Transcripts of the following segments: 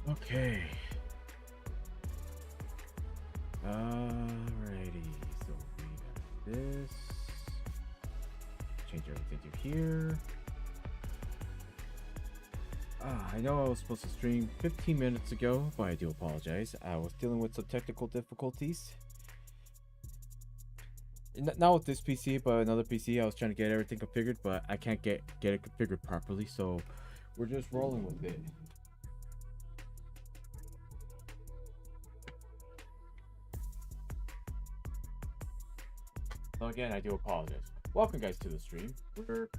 Okay. Alrighty. So we got this. Change everything to here. I know I was supposed to stream 15 minutes ago, but I do apologize. I was dealing with some technical difficulties. Not with this PC, but another PC. I was trying to get everything configured, but I can't get it configured properly, so we're just rolling with it. So again, I do apologize. Welcome, guys, to the stream. We're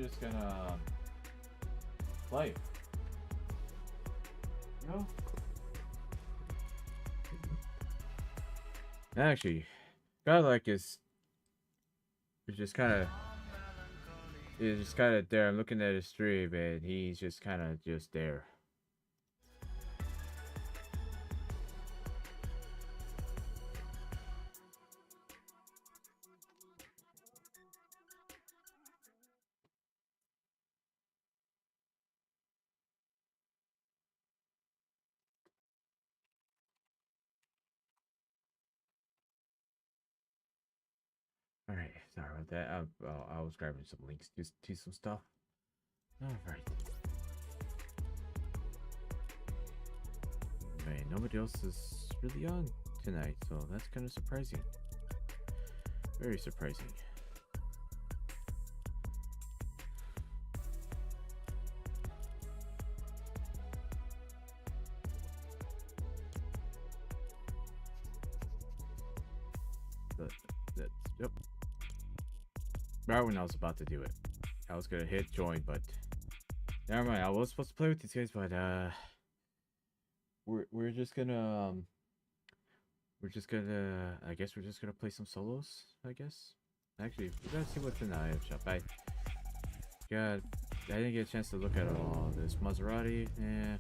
just gonna play. You know? Actually, kind of like is just kind of there. I'm looking at his stream, and he's just kind of just there. All right, sorry about that. I was grabbing some links to some stuff. All right. Man, nobody else is really on tonight, so that's kind of surprising. Very surprising. But that's yep. Right when I was about to do it, I was gonna hit join, but never mind. I was supposed to play with these guys, but we're just gonna I guess we're just gonna play some solos. I guess. Actually, we gotta see what's in the item shop. I didn't get a chance to look at all this Maserati. Yeah.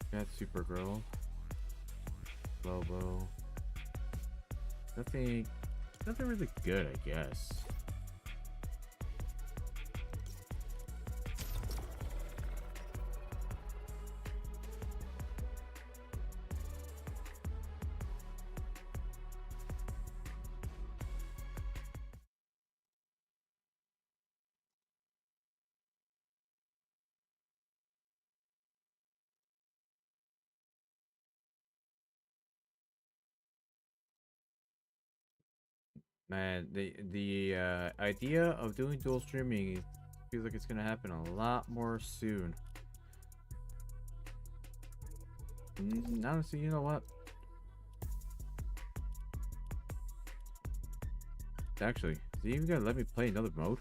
Got Supergirl. Lobo. Nothing really good, I guess. Man, the idea of doing dual streaming feels like it's gonna happen a lot more soon. Honestly, you know what? Actually, is he even gonna let me play another mode?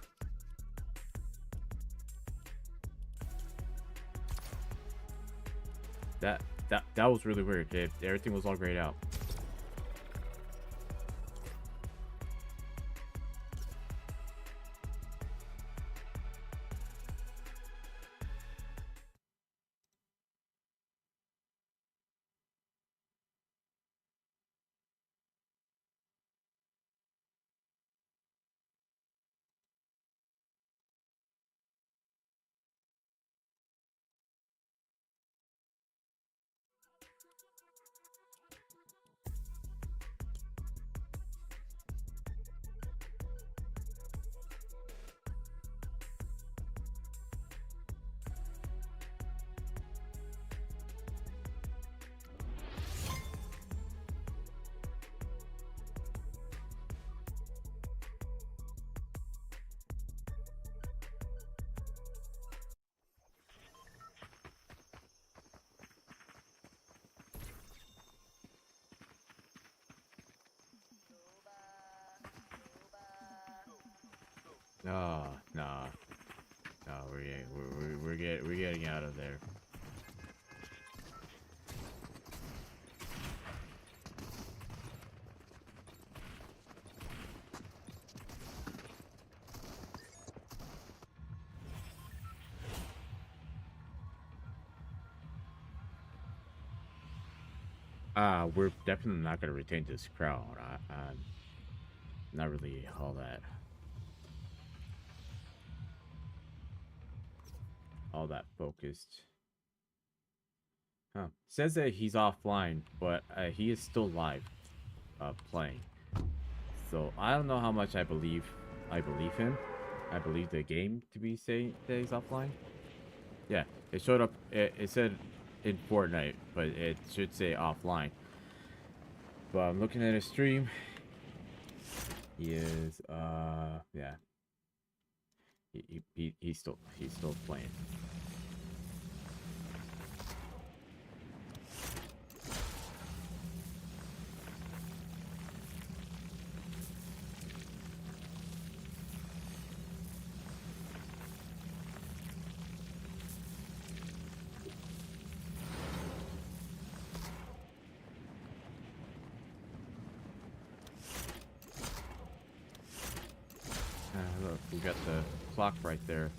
That was really weird, Dave. Everything was all grayed out. No, no, no. We're getting out of there. We're definitely not gonna retain this crowd. I'm not really all that focused. Huh. Says that he's offline, but he is still live, playing. So I don't know how much I believe him. I believe the game to be saying that he's offline. Yeah, it showed up. It said in Fortnite, but it should say offline. But I'm looking at his stream. He is yeah. He's still playing. Look, we got the clock right there.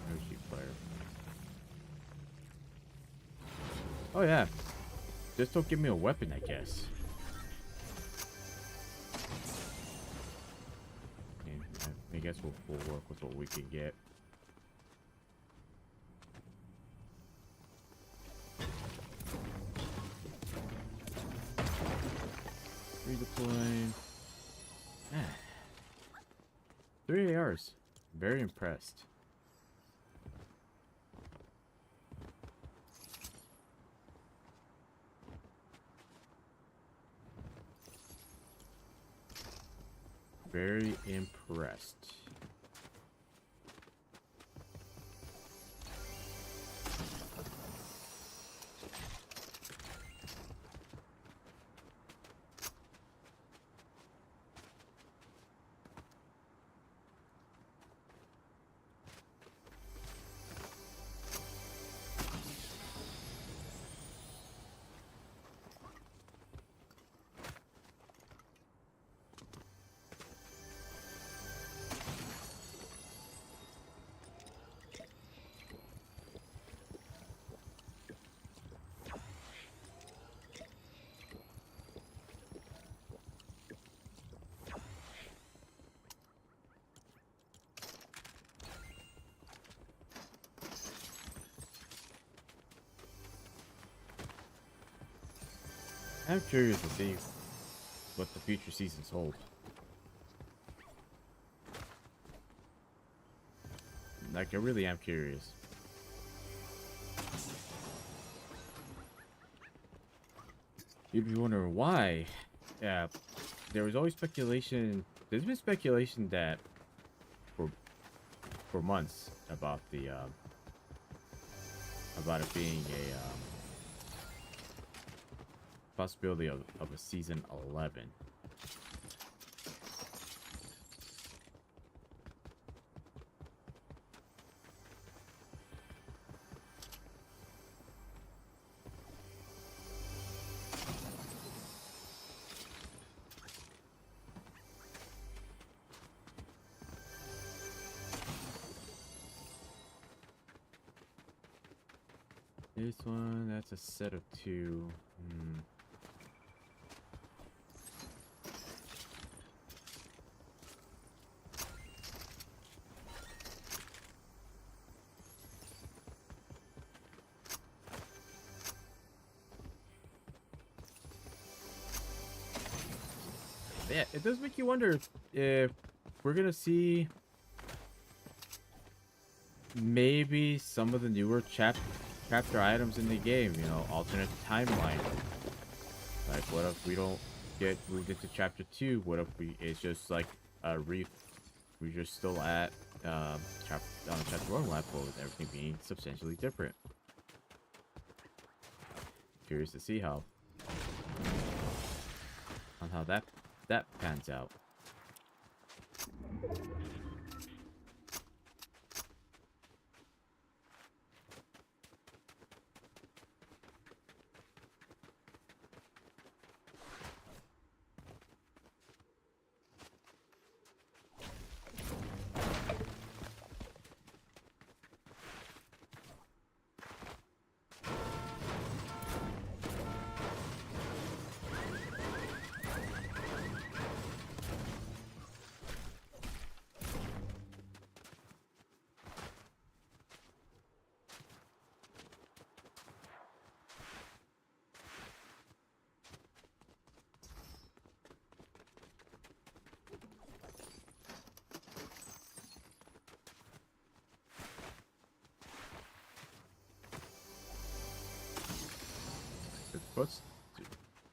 Yoshi player. Oh yeah. Just don't give me a weapon, I guess. And I guess we'll work with what we can get. Redeploy. 3 ARs. Very impressed. Very impressed. I'm curious to see what the future seasons hold. Like, I really am curious. You'd be wondering why. Yeah, there was always speculation. There's been speculation that for months about the about it being a possibility of a season 11. This one, that's a set of 2. Yeah, it does make you wonder if we're gonna see maybe some of the newer chapter items in the game, you know, alternate timeline. Like, what if we don't get moved into chapter 2? What if it's just like we're just still at chapter 1 level with everything being substantially different. Curious to see how that pans out.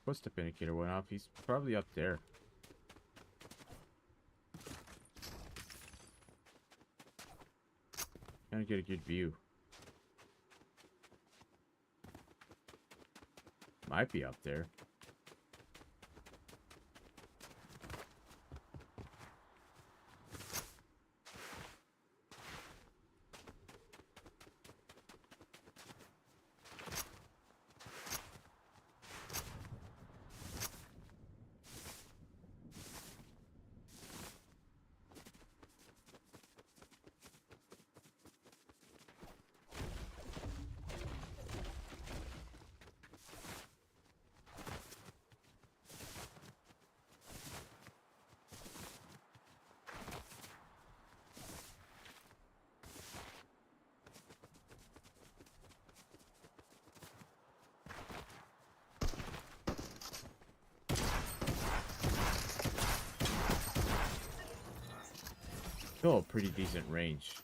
footstep indicator went off. He's probably up there. Trying to get a good view. Might be up there. Still a pretty decent range.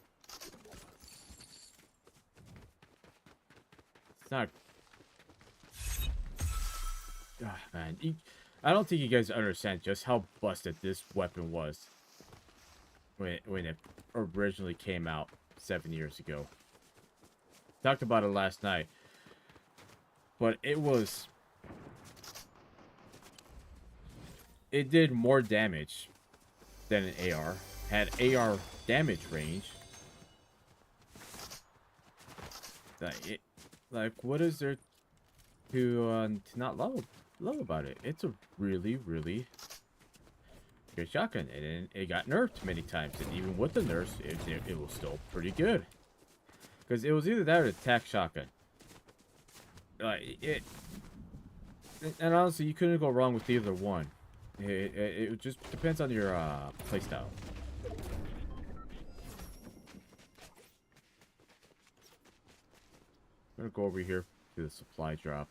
It's not... Ah, man. I don't think you guys understand just how busted this weapon was when it originally came out 7 years ago. Talked about it last night. But it was... It did more damage than an AR. Had AR damage range. Like what is there to not love about it? It's a really, really good shotgun, and it got nerfed many times, and even with the nerfs, it was still pretty good. Because it was either that or attack shotgun. And honestly, you couldn't go wrong with either one. It just depends on your playstyle. I'm gonna go over here to the supply drop.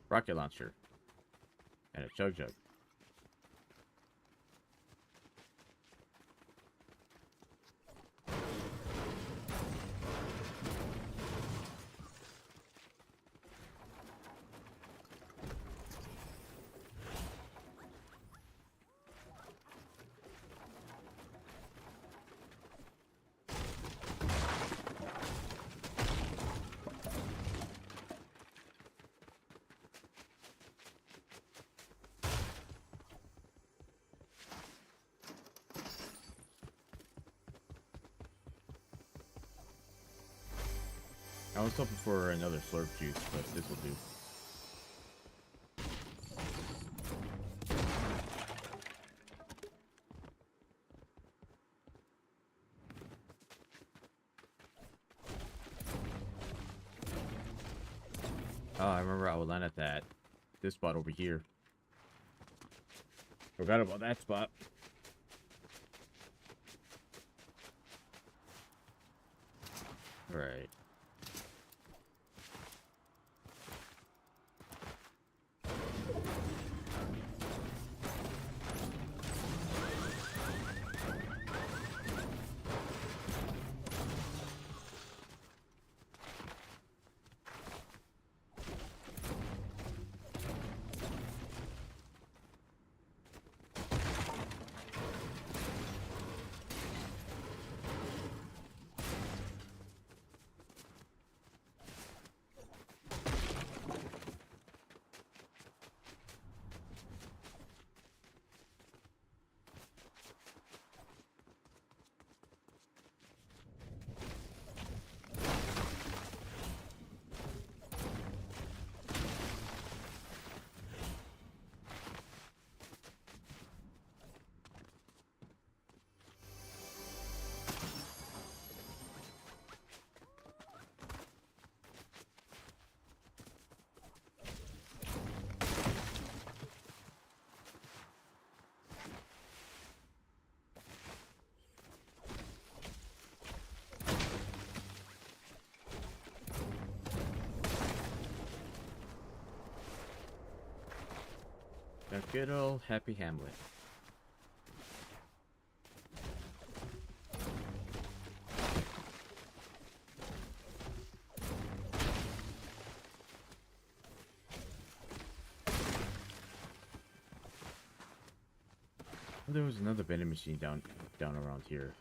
Rocket launcher. And a chug jug. I was hoping for another slurp juice, but this will do. Oh, I remember I would land at this spot over here. Forgot about that spot. Right. A good old Happy Hamlet. Oh, there was another vending machine down around here.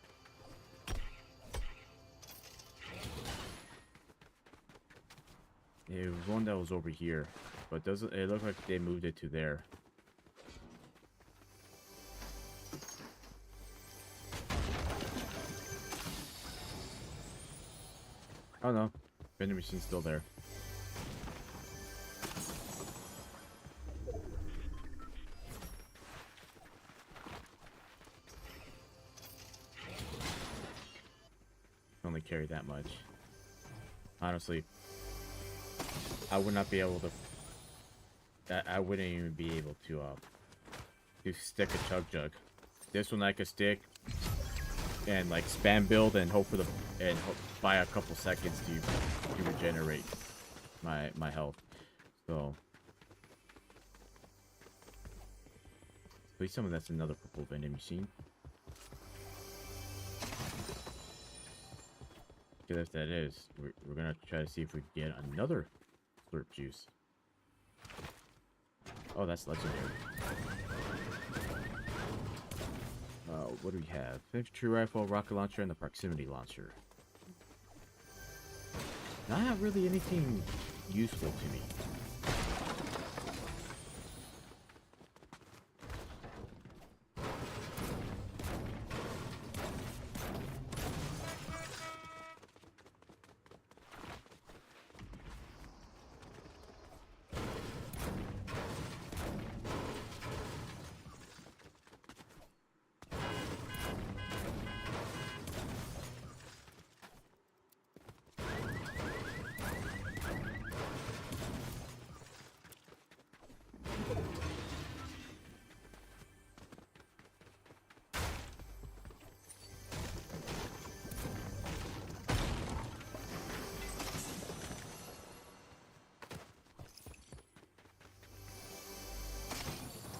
It was one that was over here, but doesn't it look like they moved it to there? Oh no, vending machine's still there. Only carry that much. Honestly, I would not be able to. I wouldn't even be able to stick a chug jug. This one I could stick and like spam build and hope for the buy a couple seconds to regenerate my health. So please tell me that's another purple vending machine. Because if that is, we're gonna try to see if we can get another slurp juice. Oh, that's legendary. What do we have? Infantry rifle, rocket launcher, and the proximity launcher. Not really anything useful to me.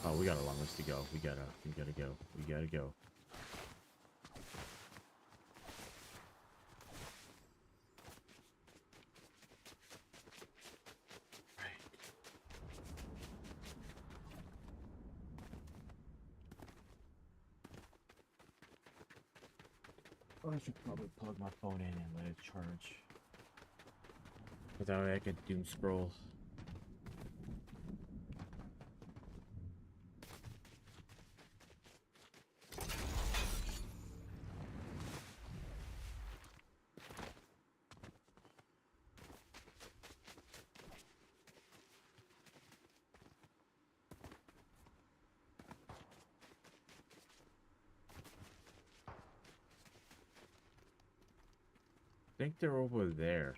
Oh, we got a long list to go. We gotta go. We gotta go. Oh, I should probably plug my phone in and let it charge. But that way I can doom scroll. I think they're over there.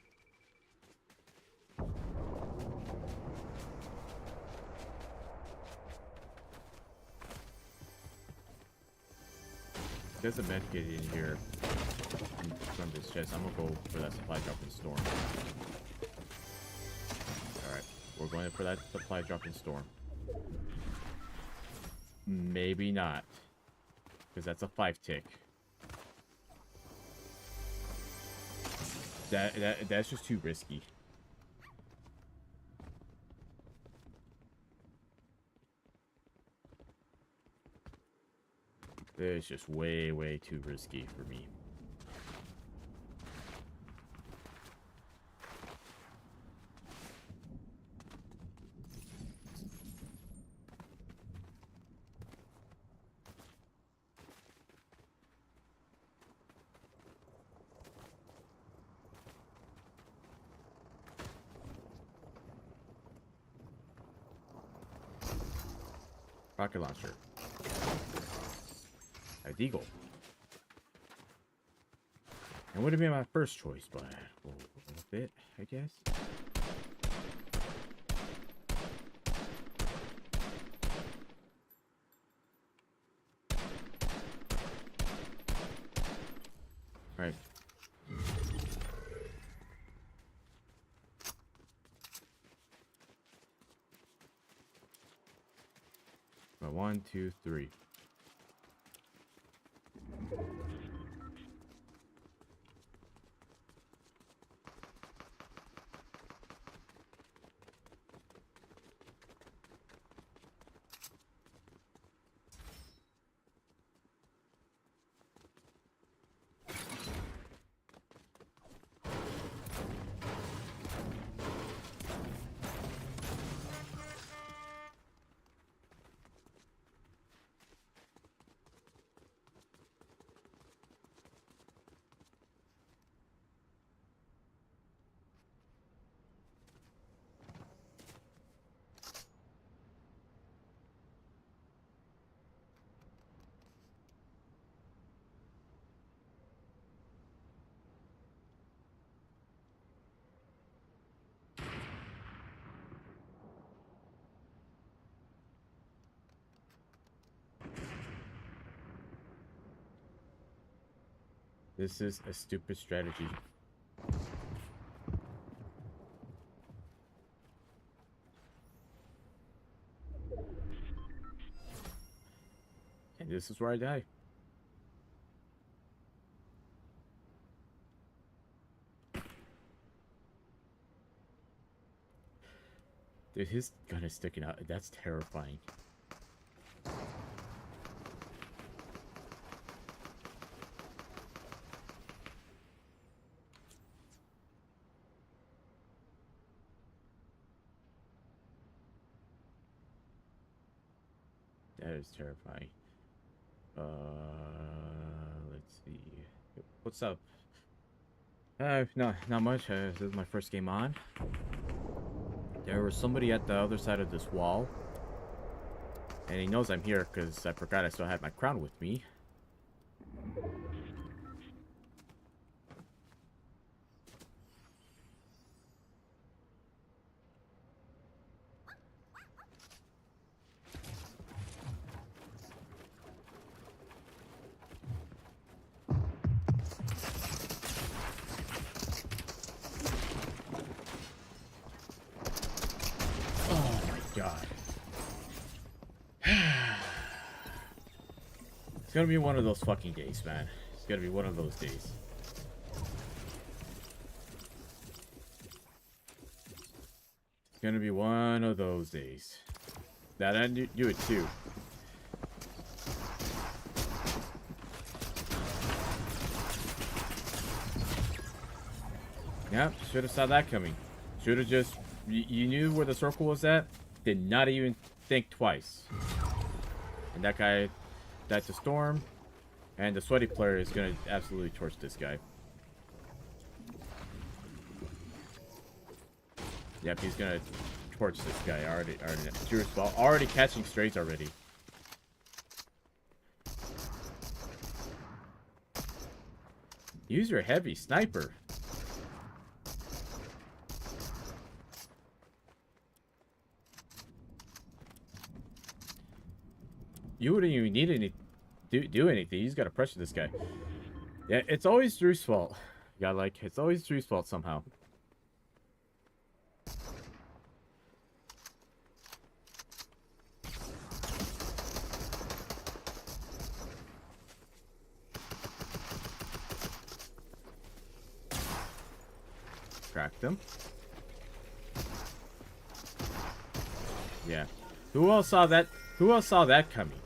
There's a med kit in here from this chest. I'm gonna go for that supply drop in storm. Alright, we're going for that supply drop in storm. Maybe not. Because that's a 5-tick. That's just too risky. It's just way too risky for me. Rocket launcher. A deagle. It would have been my first choice, but we'll fit, I guess. Right. checkpoint. 1, 2, 3. This is a stupid strategy. And this is where I die. Dude, his gun is sticking out. That's terrifying. That is terrifying. Let's see. What's up? Not much. This is my first game on. There was somebody at the other side of this wall. And he knows I'm here because I forgot I still had my crown with me. God. It's gonna be one of those fucking days, man. It's gonna be one of those days. It's gonna be one of those days. That I knew it too. Yeah, should have saw that coming. Should have just... You knew where the circle was at? Did not even think twice. And that guy died to Storm. And the sweaty player is going to absolutely torch this guy. Yep, he's going to torch this guy. Already catching strays already. Use your heavy sniper. You wouldn't even need any do anything. You just gotta pressure this guy. Yeah, it's always Drew's fault. Yeah, like it's always Drew's fault somehow. Cracked him. Yeah. Who else saw that? Who else saw that coming?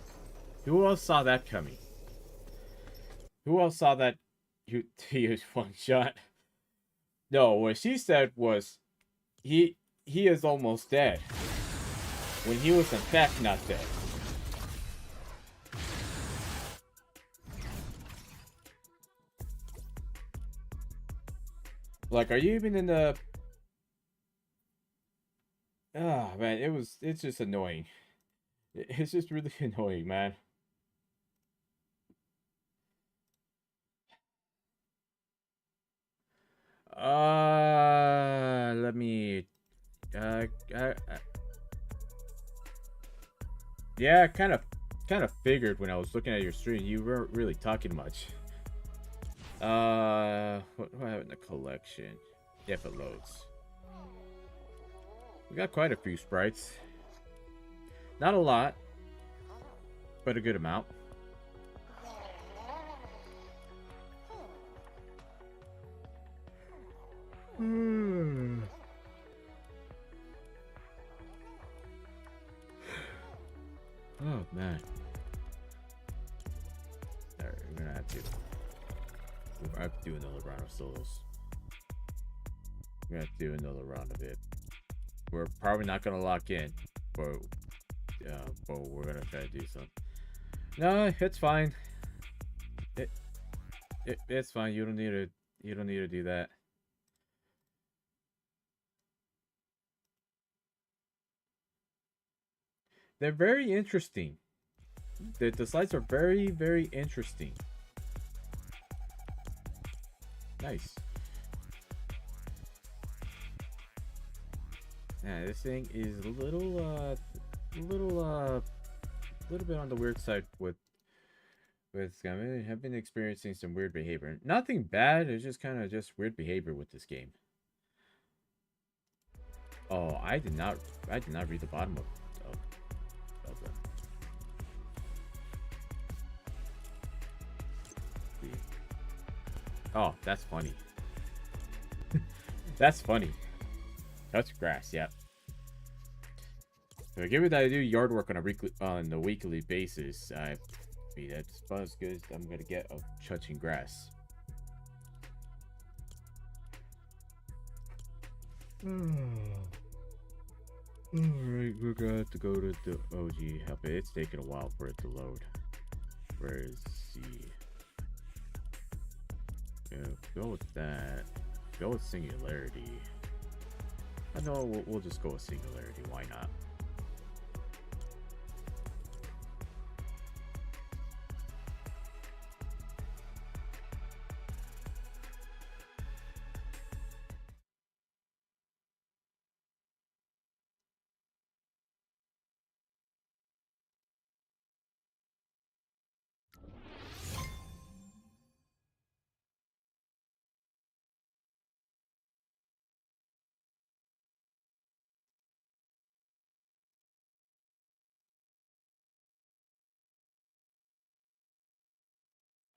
Who else saw that coming? Who else saw that he used one shot? No, what she said was he is almost dead. When he was in fact not dead. Like, are you even in the... Ah, man, it's just annoying. It's just really annoying, man. Let me... yeah, I kind of figured when I was looking at your stream, you weren't really talking much. What do I have in the collection? If it loads. We got quite a few sprites. Not a lot. but a good amount. Oh man. Alright, we're gonna have to do another round of solos. We're gonna have to do another round of it. We're probably not gonna lock in, but we're gonna try to do something. No, it's fine. It's fine. You don't need to do that. They're very interesting. The slides are very, very interesting. Nice. Yeah, this thing is a little bit on the weird side with I have been experiencing some weird behavior. Nothing bad, it's just kind of just weird behavior with this game. Oh, I did not read the bottom of them. Oh, that's funny. That's funny. Touch grass, yeah. So given that I do yard work on a weekly basis, I mean that's about as good as I'm gonna get of touching grass. Alright, we're gonna have to go to the OG help it. It's taking a while for it to load. Where is the go with that. Go with singularity. I know we'll just go with singularity. Why not?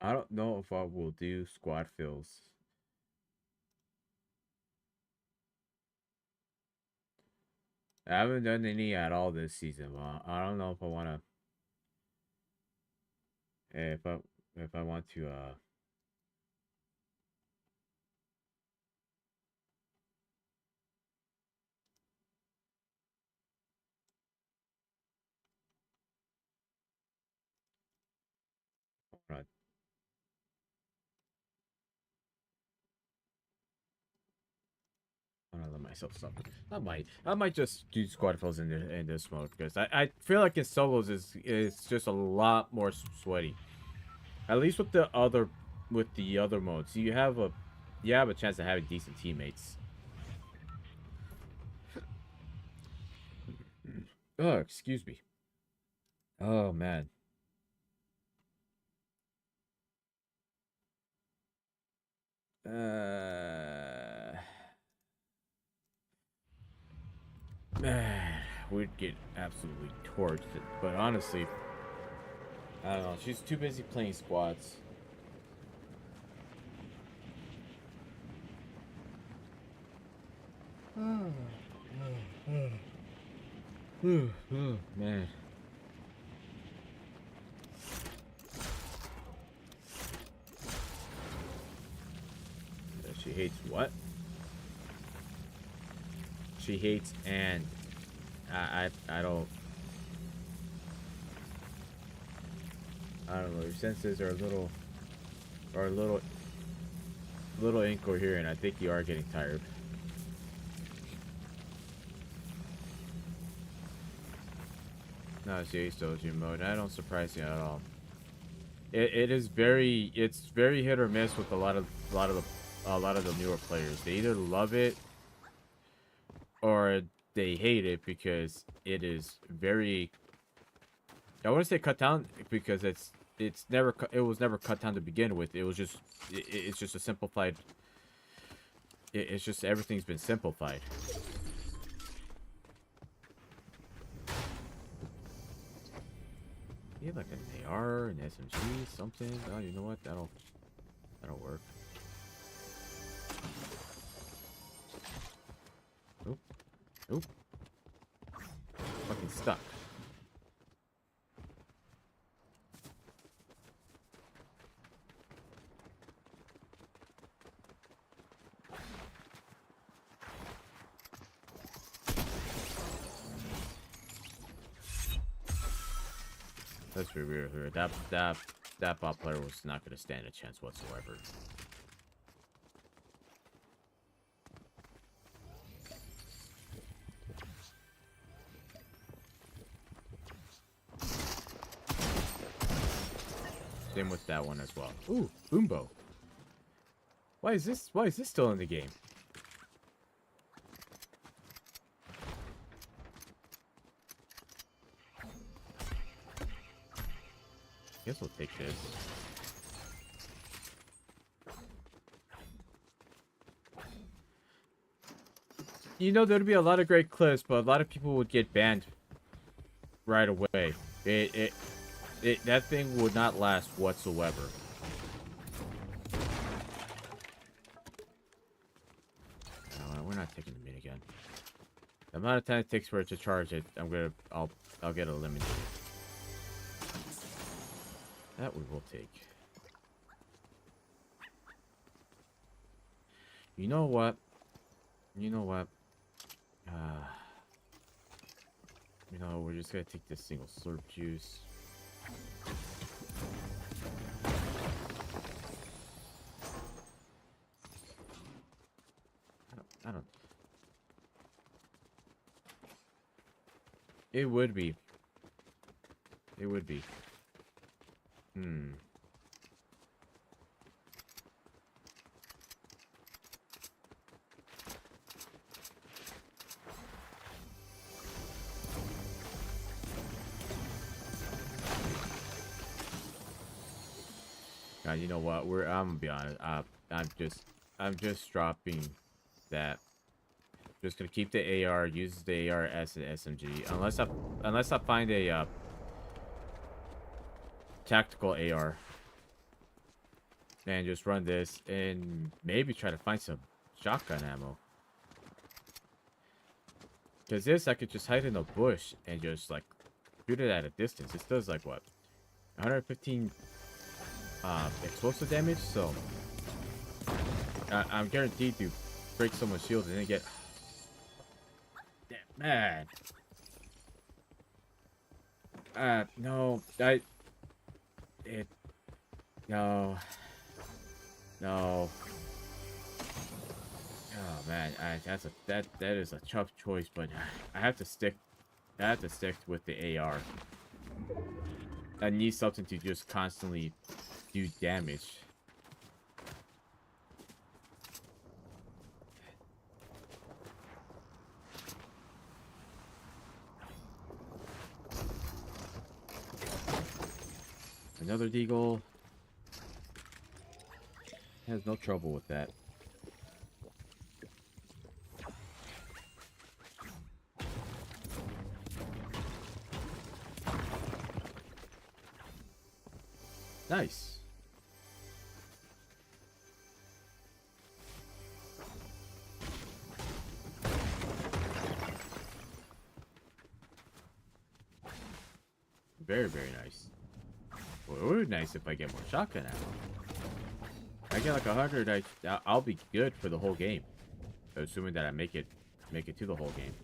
I don't know if I will do squad fills. I haven't done any at all this season. I don't know if I want to. If I want to. Right. I let myself stop. I might just do squad fills in this mode because I feel like in solos is just a lot more sweaty. At least with the other modes, you have a chance of having decent teammates. Oh, excuse me. Oh man. Man, we'd get absolutely torched. But honestly, I don't know. She's too busy playing squads. Man. She hates what? She hates and I don't know. Your senses are a little incoherent. I think you are getting tired. No, she hates dojo mode. That don't surprise me at all. It's very hit or miss with a lot of the newer players. They either love it or they hate it because it is very. I want to say cut down because it was never cut down to begin with. It was just it's just a simplified. It's just everything's been simplified. You have like an AR, an SMG, something. Oh, you know what? That'll work. Oop. Oop. Fucking stuck. Let's be real here. That bot player was not going to stand a chance whatsoever. Same with that one as well. Ooh, Boombo. Why is this still in the game? Guess we'll take this. You know, there'd be a lot of great clips, but a lot of people would get banned right away. That thing would not last whatsoever. No, we're not taking the minigun. The amount of time it takes for it to charge it, I'll get eliminated. That we will take. You know what? You know what? You know, we're just gonna take this single slurp juice. I don't. It would be. It would be. God, you know what? I'm gonna be honest. I'm just dropping that. Just gonna keep the AR. Use the AR as an SMG, unless I find a tactical AR, and just run this and maybe try to find some shotgun ammo. Because this, I could just hide in a bush and just like shoot it at a distance. This does like what, 115 explosive damage. So I'm guaranteed to break someone's shield and then get. Damn, man. No, no. Oh man, that is a tough choice, but I have to stick with the AR. I need something to just constantly do damage. Another deagle. Has no trouble with that. Nice. Very, very nice. Well, it would be nice if I get more shotgun ammo. I get like 100, I'll be good for the whole game. Assuming that I make it to the whole game.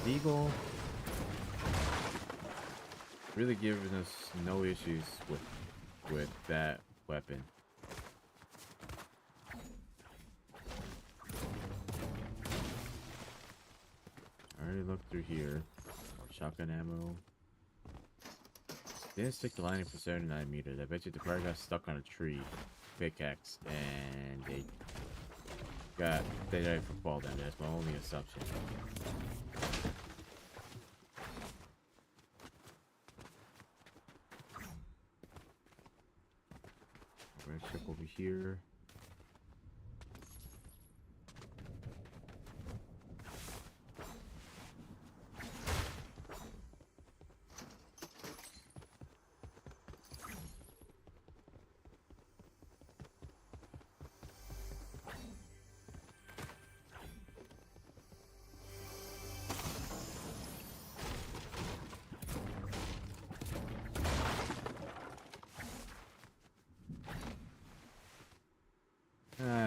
Eagle really giving us no issues with that weapon. I already looked through here. More shotgun ammo. Didn't stick the lining for 79 meters. I bet you the car got stuck on a tree. Pickaxe and a Got they ready for fall then. That's my only assumption. We're gonna ship over here.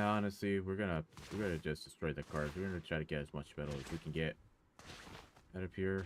Honestly, we're gonna just destroy the cars. We're gonna try to get as much metal as we can get out of here.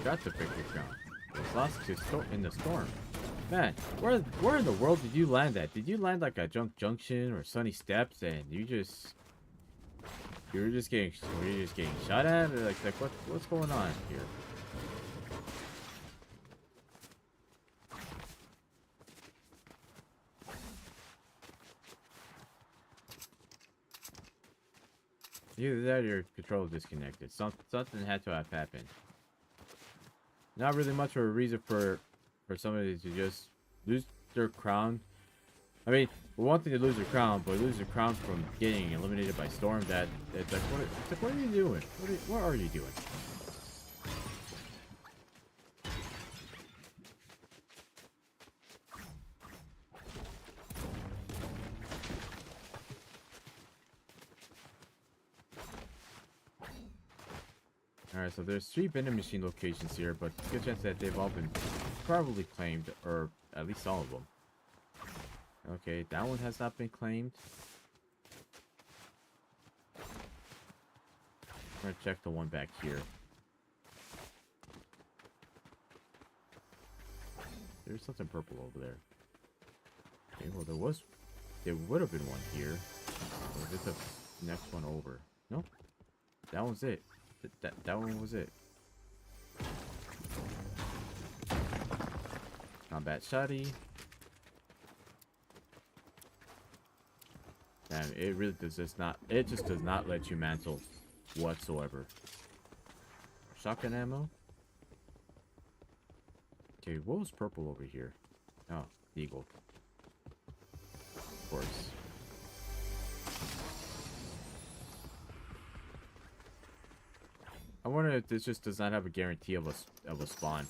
Got the picture count. Was lost in the storm. Man, where in the world did you land at? Did you land like a junction or Sunny Steps, and you were just getting shot at, or like what's going on here? Either that or your control disconnected. Something had to have happened. Not really much of a reason for somebody to just lose their crown. I mean, one thing to lose their crown, but lose their crown from getting eliminated by Storm. It's like, what are you doing? What are you doing? Alright, so there's 3 vending machine locations here, but good chance that they've all been probably claimed, or at least all of them. Okay, that one has not been claimed. I'm gonna check the one back here. There's something purple over there. Okay, well there would have been one here. Or is it the next one over? Nope. That one's it. That one was it. Combat shoddy. And it really does just not. It just does not let you mantle whatsoever. Shotgun ammo. Okay, what was purple over here? Oh, eagle. Of course. I wonder if this just does not have a guarantee of a spawn.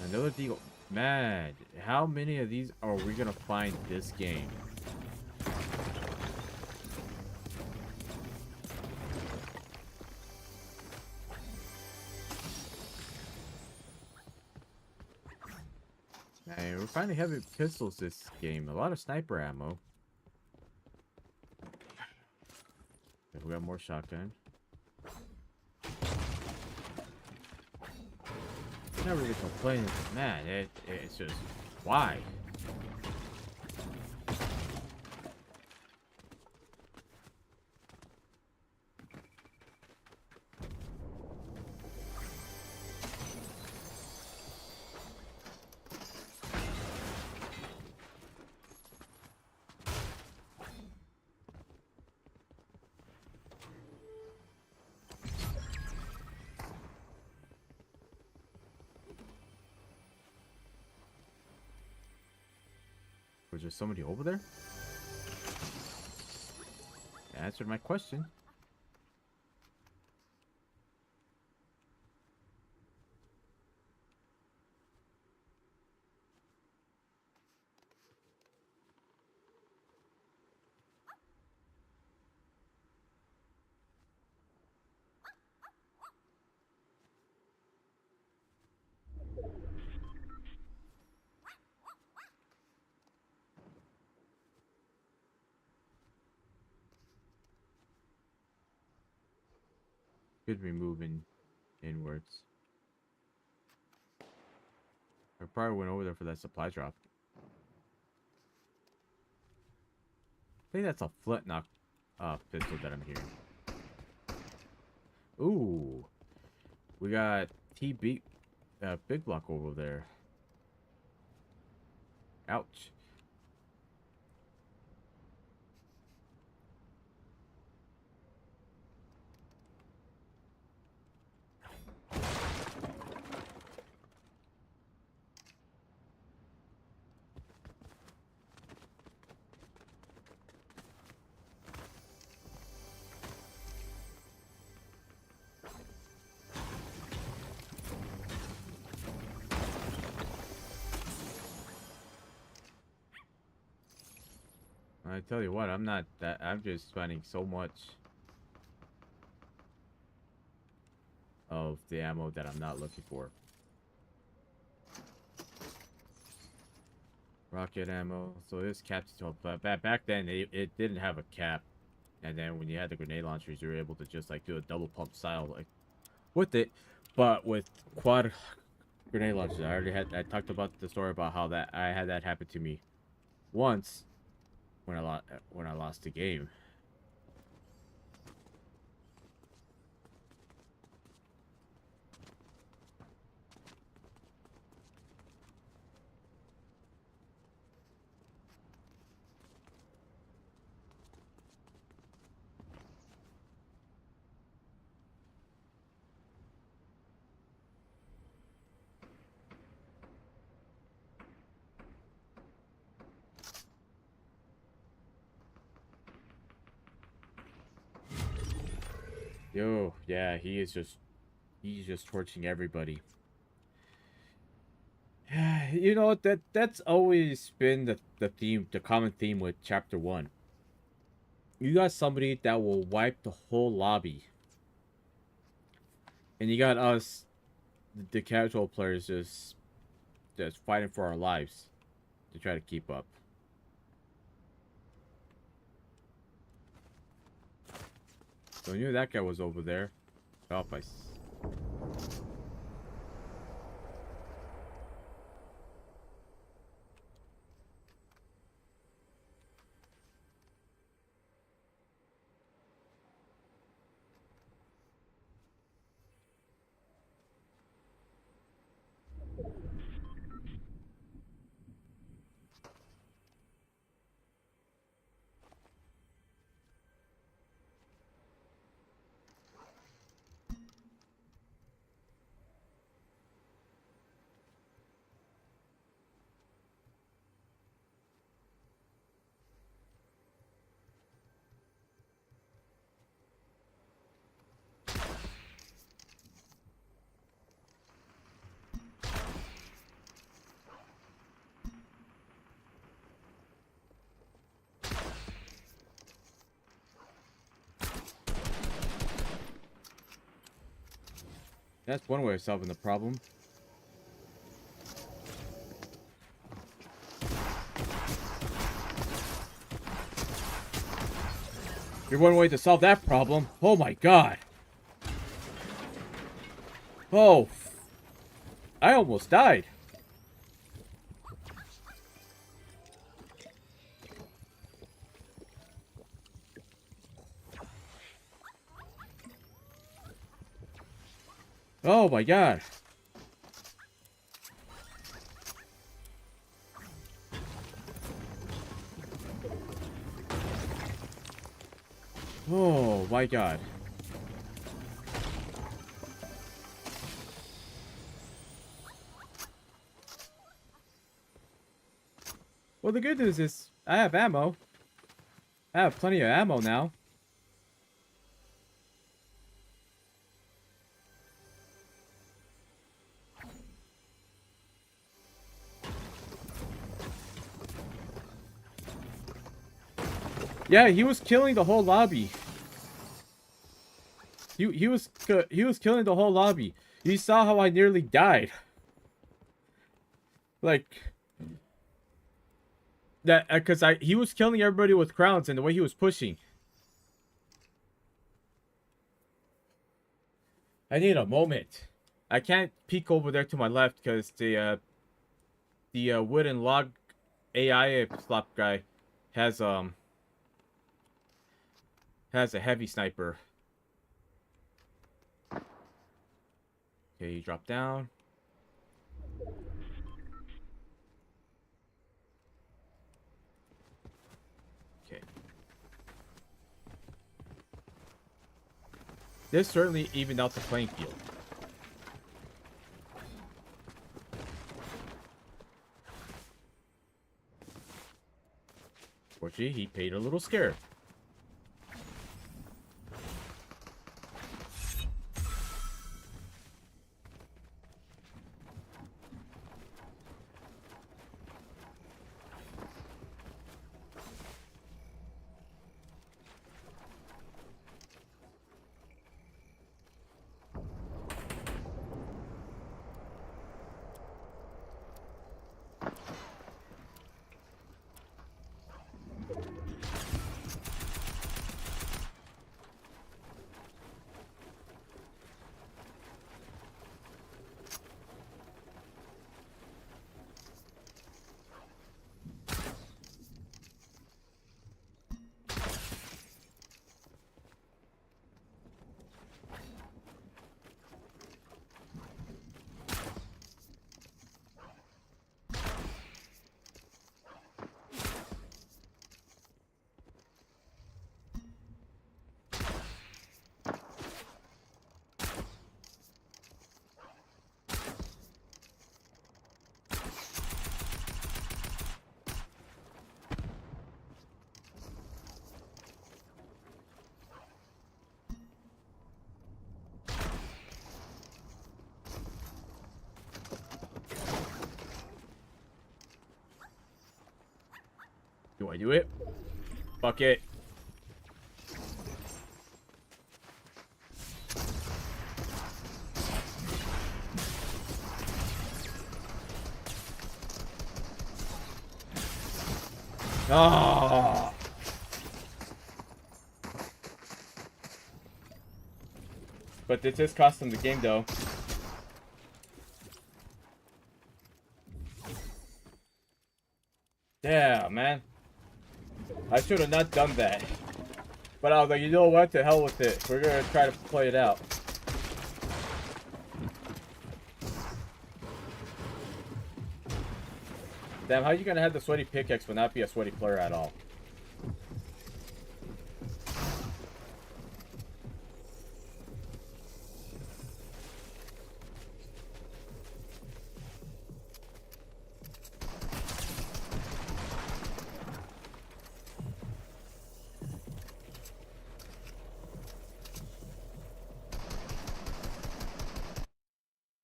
Another deagle. Man, how many of these are we gonna find this game? Man, we're finding heavy pistols this game. A lot of sniper ammo. Okay, we got more shotgun. Not really complaining, man. It's just why. Was there somebody over there? That answered my question. Could be moving inwards. I probably went over there for that supply drop. I think that's a flintlock pistol that I'm hearing. Ooh. We got TB big block over there. Ouch. I tell you what, I'm not that. I'm just finding so much of the ammo that I'm not looking for. Rocket ammo. So this caps to back then it didn't have a cap, and then when you had the grenade launchers, you were able to just like do a double pump style like with it, but with quad grenade launchers. I talked about the story about how that I had that happen to me once when I lost the game. Yo, yeah, he's just torching everybody. You know that's always been the theme, the common theme with chapter 1. You got somebody that will wipe the whole lobby, and you got us, the casual players, just fighting for our lives to try to keep up. So I knew that guy was over there. Oh, that's one way of solving the problem. You're one way to solve that problem. Oh my god. Oh, I almost died. Oh my god. Oh my god. Well, the good news is I have ammo. I have plenty of ammo now. Yeah, he was killing the whole lobby. He was killing the whole lobby. You saw how I nearly died. Like that because he was killing everybody with crowns and the way he was pushing. I need a moment. I can't peek over there to my left because the wooden log AI slop guy has has a heavy sniper. Okay, you drop down. Okay. This certainly evened out the playing field. Fortunately, he paid a little scared. Do I do it? Fuck it. Ah. But this is costing the game, though. Yeah, man. I should have not done that. But I was like, you know what? To hell with it. We're gonna try to play it out. Damn, how are you gonna have the sweaty pickaxe but not be a sweaty player at all?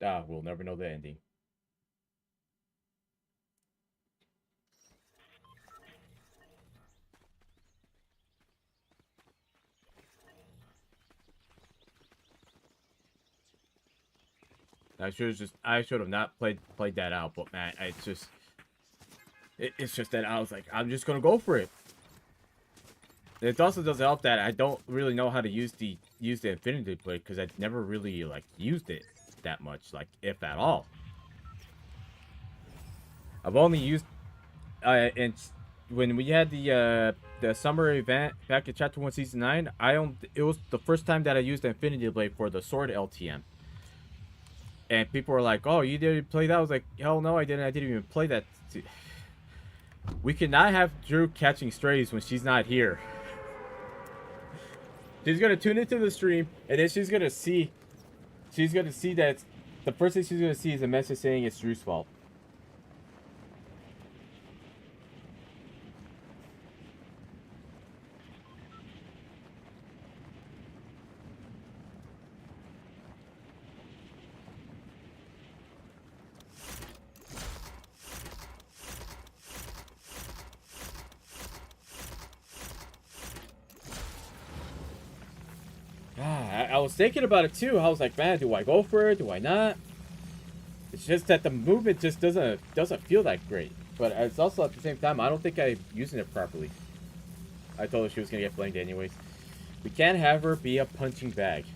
Ah, we'll never know the ending. I should have not played that out, but man, it's just that I was like, I'm just gonna go for it. It also doesn't help that I don't really know how to use the Infinity Blade because I've never really like used it that much, like if at all. I've only used and when we had the summer event back in Chapter 1 Season 9, it was the first time that I used the Infinity Blade for the sword LTM. And people were like, "Oh, you didn't play that?" I was like, "Hell no, I didn't. I didn't even play that." We cannot have Drew catching strays when she's not here. She's gonna tune into the stream, and then she's gonna see that the first thing she's gonna see is a message saying it's Drew's fault. I was thinking about it too. I was like, man, do I go for it? Do I not? It's just that the movement just doesn't feel that great. But it's also at the same time, I don't think I'm using it properly. I told her she was gonna get blamed anyways. We can't have her be a punching bag.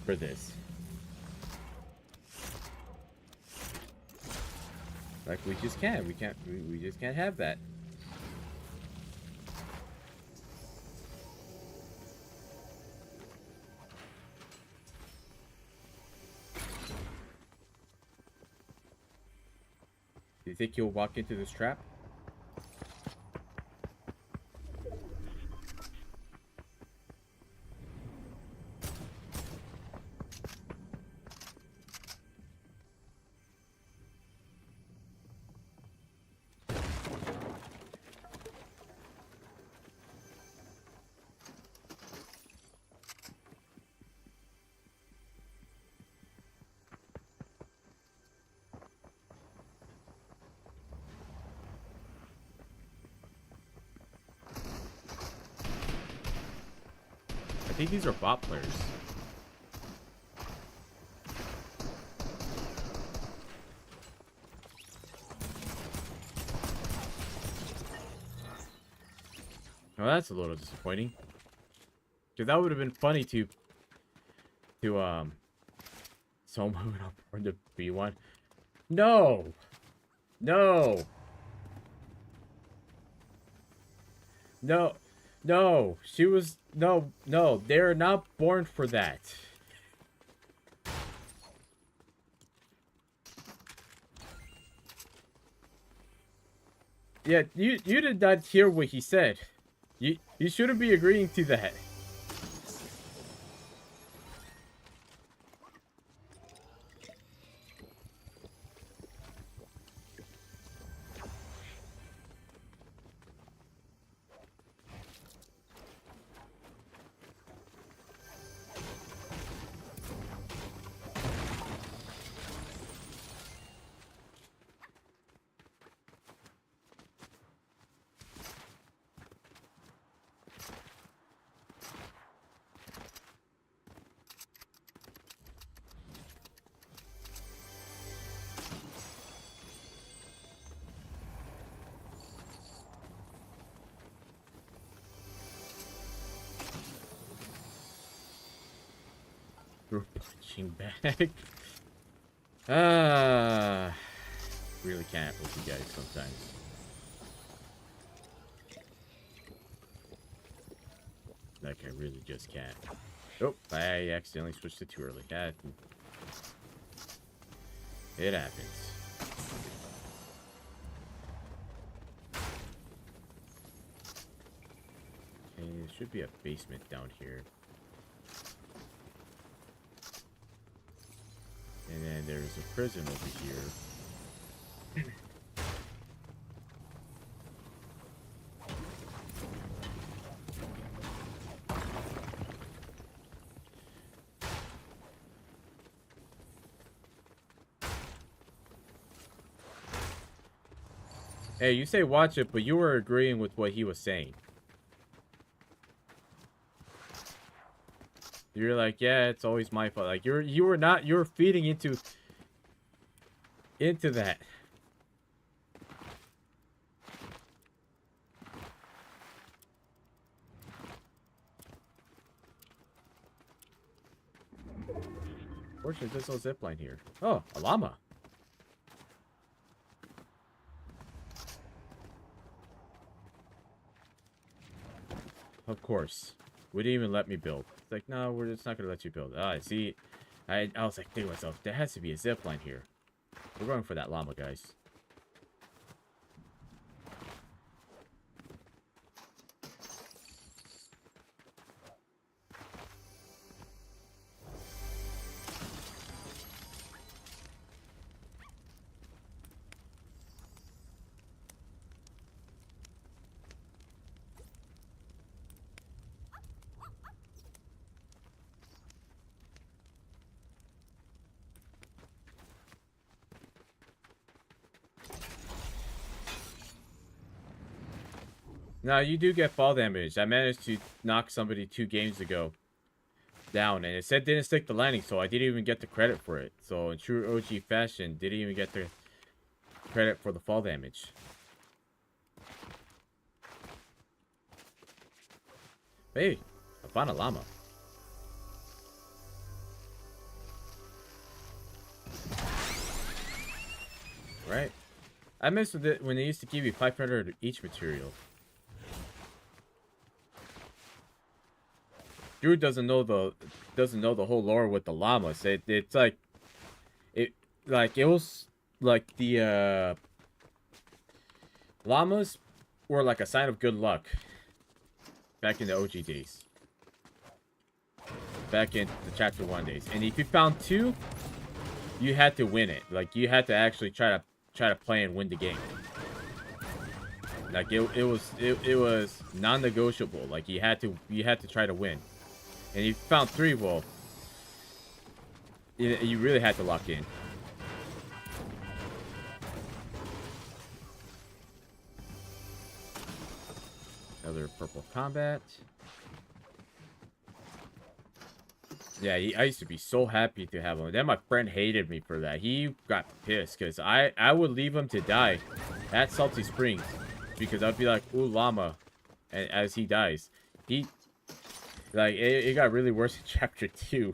for this. Like, we just can't. We just can't have that. Do you think he'll walk into this trap? I think these are bot players. Oh, that's a little disappointing. Because that would have been funny to someone moving up on the B1. No! No! No! No! She was... No, no. They're not born for that. Yeah, you did not hear what he said. You shouldn't be agreeing to that. We're punching back. Really can't with you guys sometimes. Like, I really just can't. Oh, I accidentally switched it too early. It happens. Okay, there should be a basement down here. And then there's a prison over here. Hey, you say watch it, but you were agreeing with what he was saying. You're like, yeah, it's always my fault. Like you were feeding into that. Fortunately, there's no zipline here. Oh, a llama. Of course. Wouldn't even let me build. It's like, no, we're just not gonna let you build. Ah, I see. I was like, thinking to myself, there has to be a zipline here. We're going for that llama, guys. Now, you do get fall damage. I managed to knock somebody 2 games ago down, and it said didn't stick the landing, so I didn't even get the credit for it. So, in true OG fashion, didn't even get the credit for the fall damage. Hey, I found a llama. right? I miss when they used to give you 500 each material. Drew doesn't know the whole lore with the llamas. It's like it was like the llamas were like a sign of good luck back in the OG days. Back in the chapter 1 days. And if you found 2, you had to win it. Like you had to actually try to play and win the game. Like it was non-negotiable. Like you had to try to win. And if you found 3, well, you really had to lock in. Another purple combat. Yeah, I used to be so happy to have him. Then my friend hated me for that. He got pissed because I would leave him to die at Salty Springs because I'd be like, ooh, llama, and as he dies. It got really worse in chapter 2.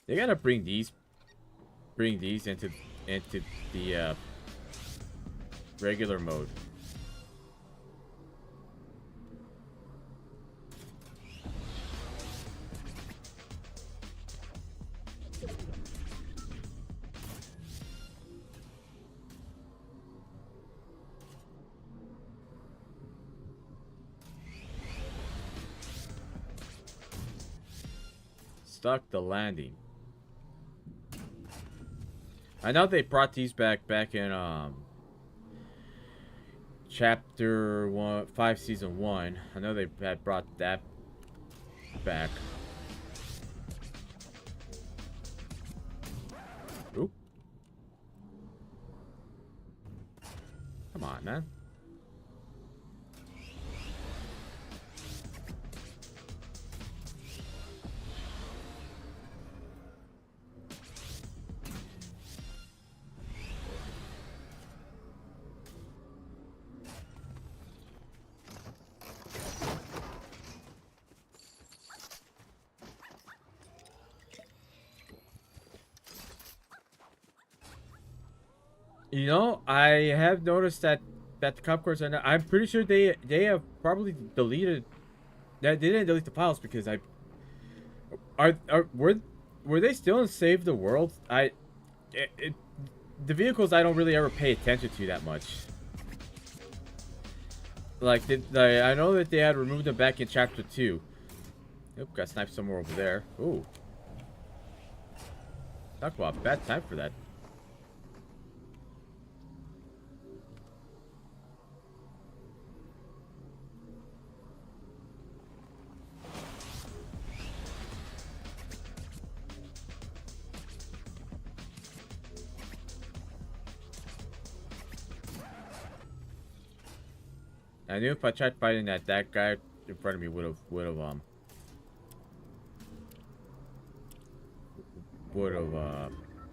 They gotta bring these into the regular mode. Stuck the landing. I know they brought these back in chapter 5 season 1. I know they had brought that back. Oop. Come on, man. You know, I have noticed that the cop cores are not. I'm pretty sure they have probably deleted. That they didn't delete the files because were they still in Save the World? The vehicles I don't really ever pay attention to that much. Like I know that they had removed them back in chapter 2. Oop, got sniped somewhere over there. Ooh. Talk about bad time for that. I knew if I tried fighting that guy in front of me would have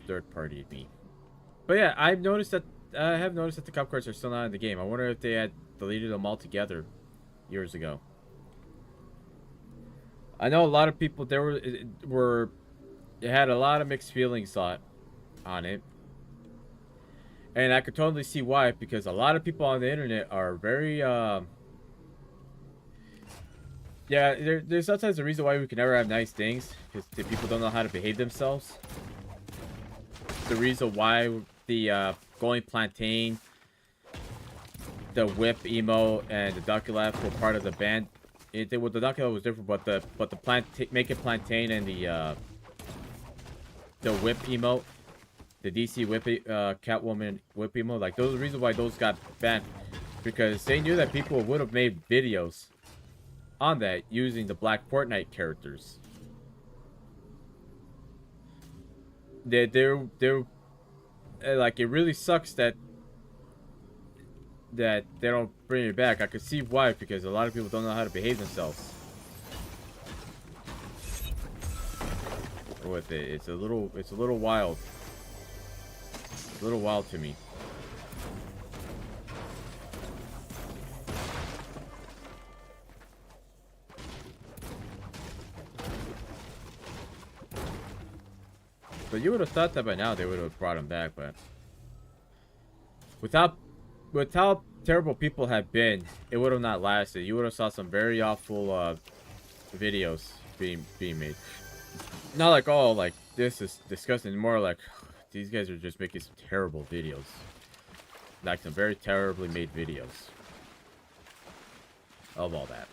third partied me. But yeah, I have noticed that the cop cars are still not in the game. I wonder if they had deleted them altogether years ago. I know a lot of people they had a lot of mixed feelings on it. And I could totally see why, because a lot of people on the internet are very, yeah, there's sometimes a reason why we can never have nice things, because the people don't know how to behave themselves. The reason why the, Going Plantain, the Whip Emo, and the Ducky Laugh were part of the band. Well, the Ducky Laugh was different, but the Make It Plantain and the Whip Emote, the DC Whip, Catwoman Whip Emote, like, those are the reasons why those got banned. Because they knew that people would have made videos on that using the Black Fortnite characters. They're like, it really sucks that they don't bring it back. I could see why, because a lot of people don't know how to behave themselves with it. It's a little wild. A little wild to me. But you would have thought that by now they would have brought him back, but with how terrible people have been, it would have not lasted. You would have saw some very awful videos being made. Not like, oh, like this is disgusting. More like these guys are just making some terrible videos, like some very terribly made videos of all that.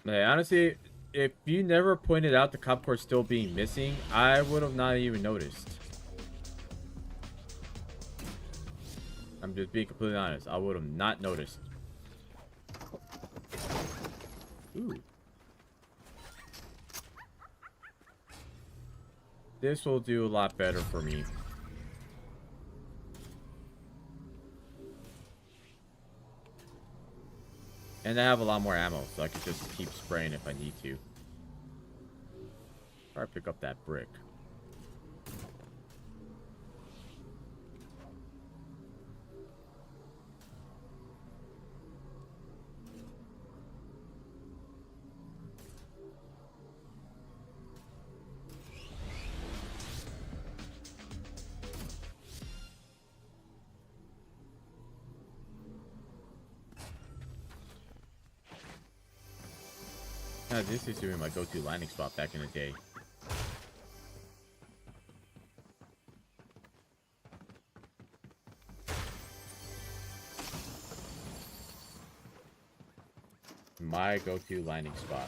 Hey, honestly, if you never pointed out the cop car still being missing, I would have not even noticed. I'm just being completely honest. I would have not noticed. Ooh. This will do a lot better for me. And I have a lot more ammo, so I can just keep spraying if I need to. Or pick up that brick. Now, this used to be my go-to landing spot back in the day. My go-to landing spot.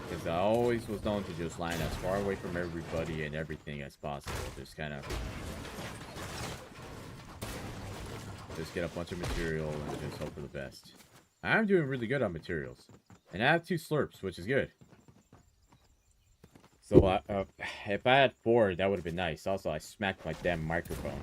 Because I always was known to just land as far away from everybody and everything as possible. Just kind of... just get a bunch of material and just hope for the best. I'm doing really good on materials. And I have 2 slurps, which is good. So if I had 4, that would have been nice. Also, I smacked my damn microphone.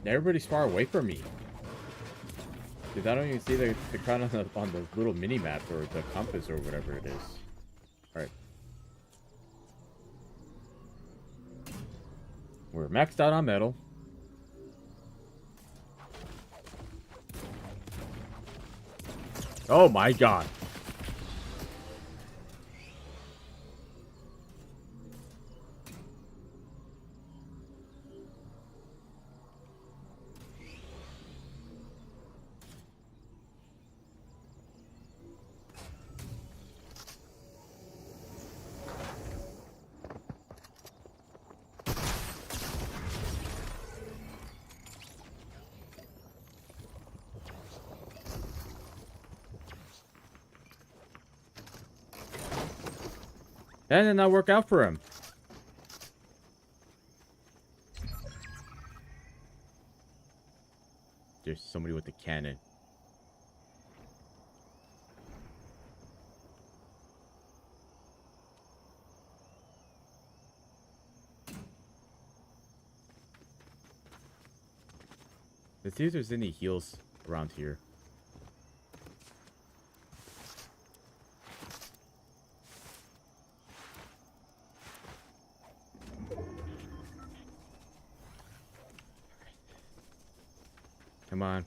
Everybody's far away from me. Because I don't even see the crown on the little mini-map or the compass or whatever it is. Alright. We're maxed out on metal. Oh my god. That did not work out for him. There's somebody with a cannon. Let's see if there's any heals around here. Come on.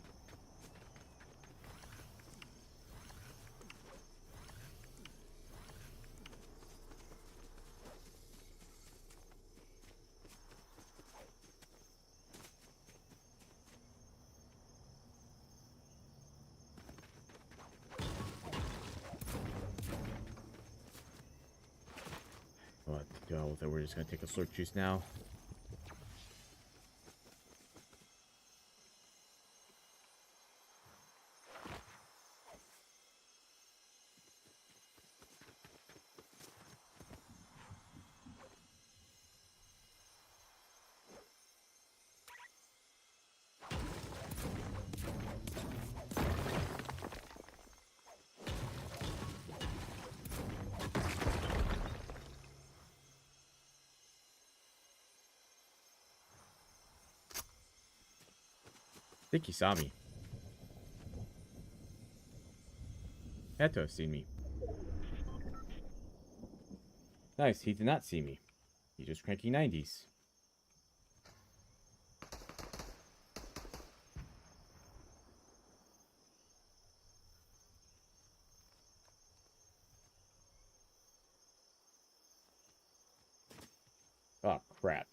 But we're just gonna take a slurp juice now. I think he saw me. Had to have seen me. Nice, he did not see me. He just cranky 90s. Oh, crap.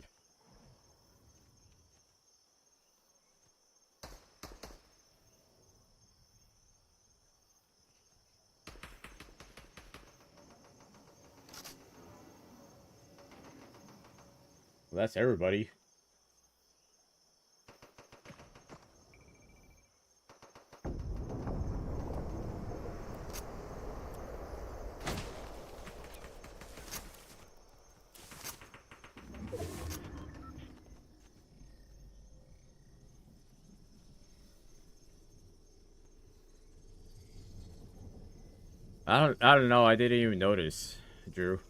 Well, that's everybody. I don't know. I didn't even notice, Drew.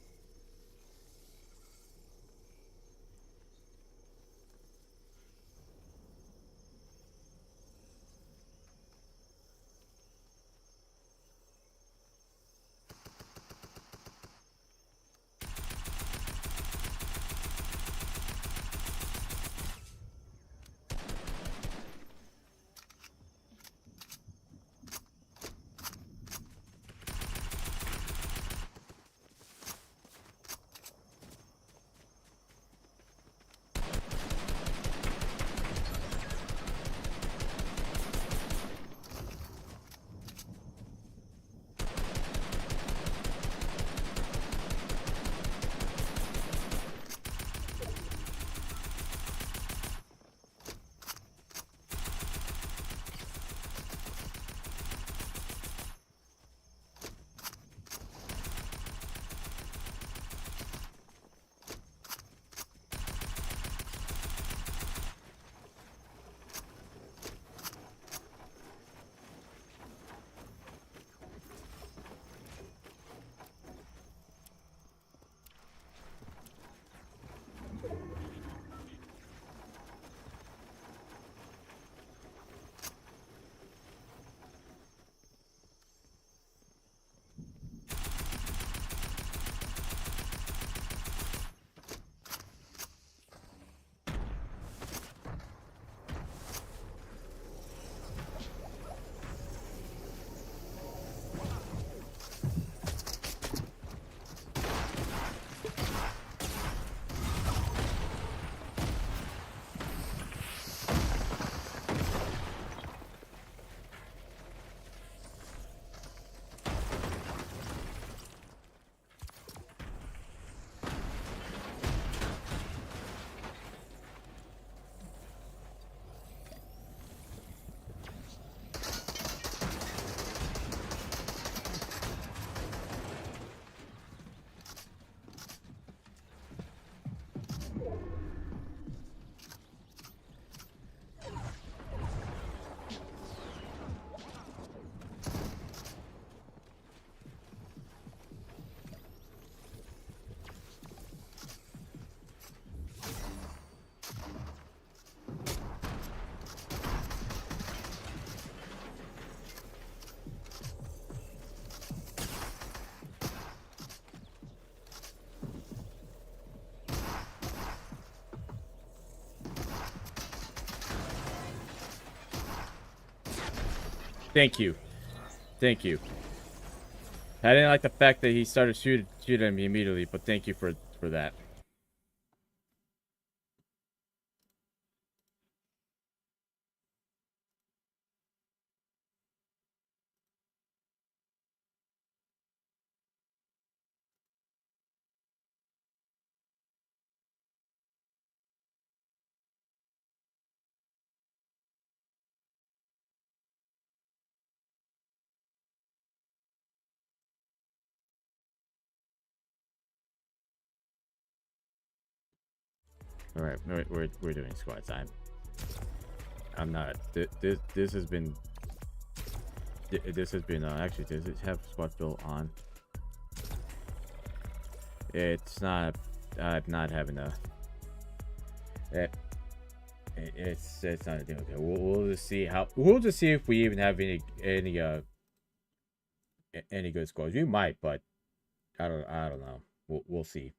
Thank you. Thank you. I didn't like the fact that he started shooting at me immediately, but thank you for that. All right, we're doing squad time. I'm not. This has been. This has been. Actually, does it have squad fill on? It's not. I'm not having a. It's not doing okay. We'll just see how. We'll just see if we even have any good squads. We might, but I don't know. We'll see.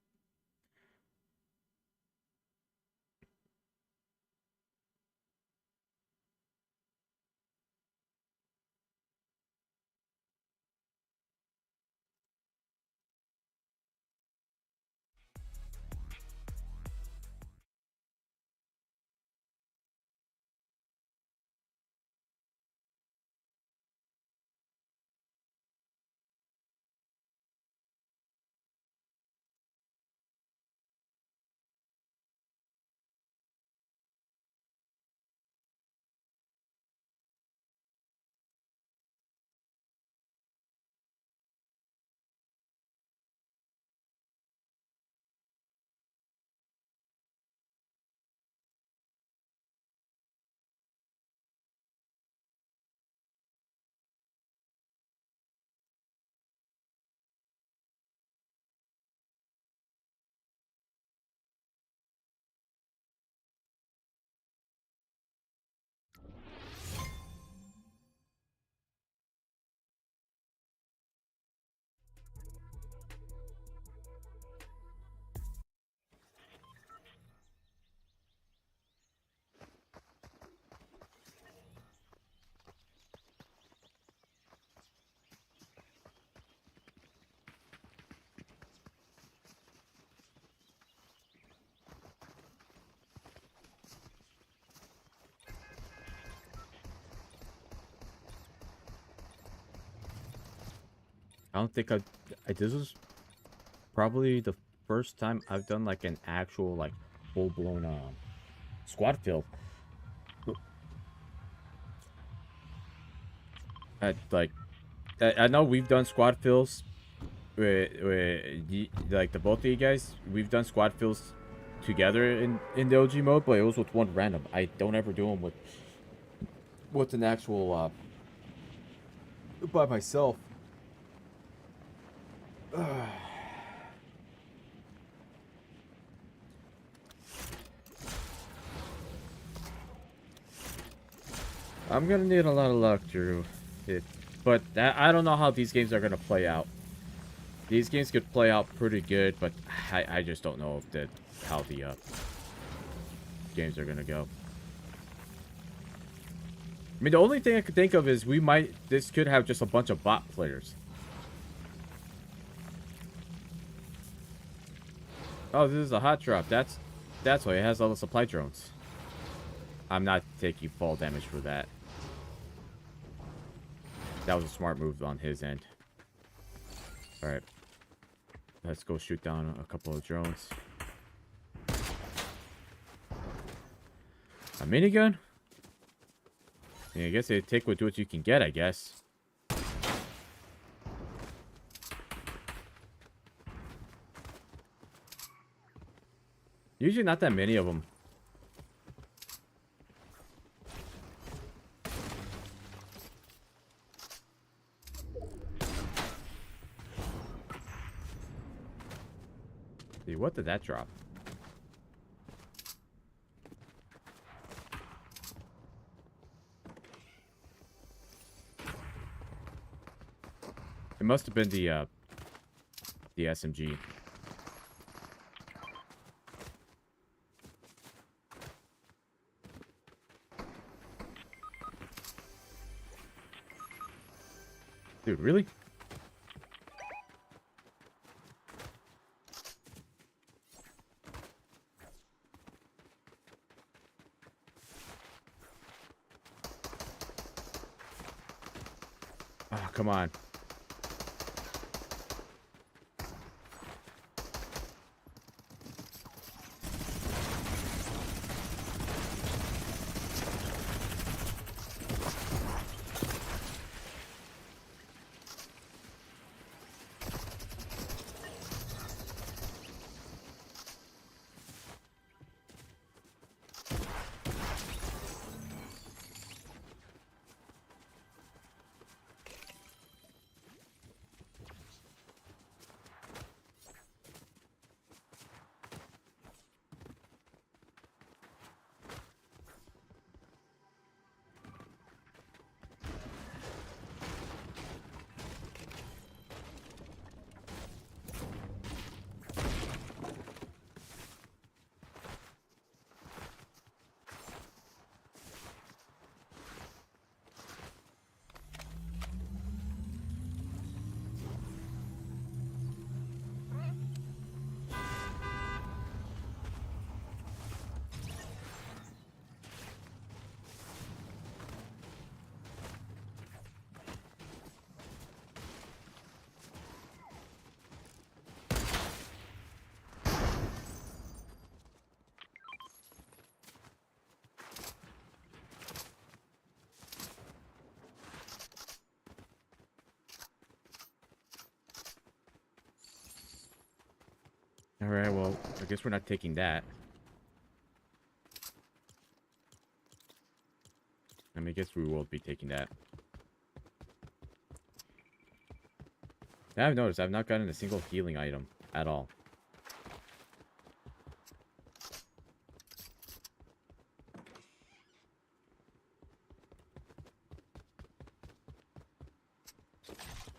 I don't think this was probably the first time I've done like an actual like full blown squad fill. Like I know we've done squad fills like the both of you guys. We've done squad fills together in the OG mode, but it was with one random. I don't ever do them with an actual by myself. I'm gonna need a lot of luck, Drew. But I don't know how these games are gonna play out. These games could play out pretty good, but I just don't know if how the games are gonna go. I mean, the only thing I could think of is this could have just a bunch of bot players. Oh, this is a hot drop. That's why it has all the supply drones. I'm not taking fall damage for that. That was a smart move on his end. Alright. Let's go shoot down a couple of drones. A minigun? Yeah, I guess they take what you can get, I guess. Usually not that many of them. See, what did that drop? It must have been the SMG. Dude, really? Oh, come on. Alright, well, I guess we're not taking that. I mean, I guess we will be taking that. I've noticed I've not gotten a single healing item at all.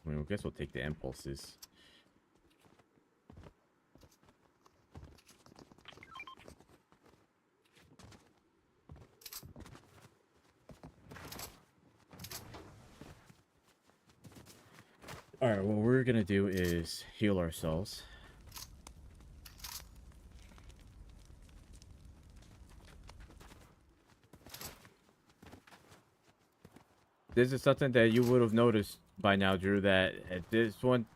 I mean, I guess we'll take the impulses. Alright, what we're gonna do is heal ourselves. This is something that you would have noticed by now, Drew, that at this one,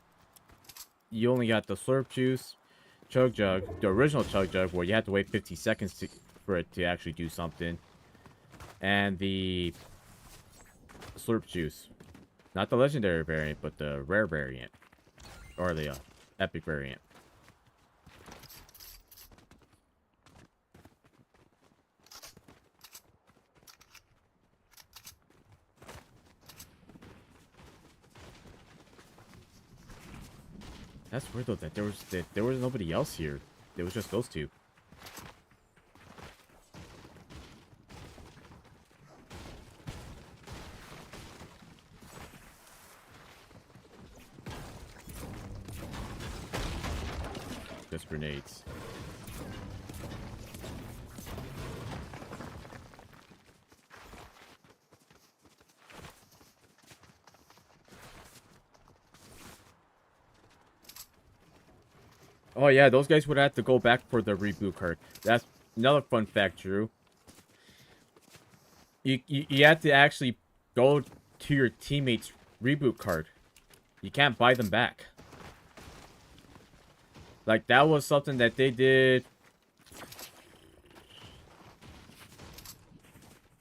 you only got the slurp juice, chug jug, the original chug jug, where you have to wait 50 seconds for it to actually do something, and the slurp juice. Not the legendary variant, but the rare variant. Or the epic variant. That's weird though that there was nobody else here. It was just those two. Just grenades. Oh yeah, those guys would have to go back for the reboot card. That's another fun fact, Drew. You have to actually go to your teammate's reboot card. You can't buy them back. Like, that was something that they did.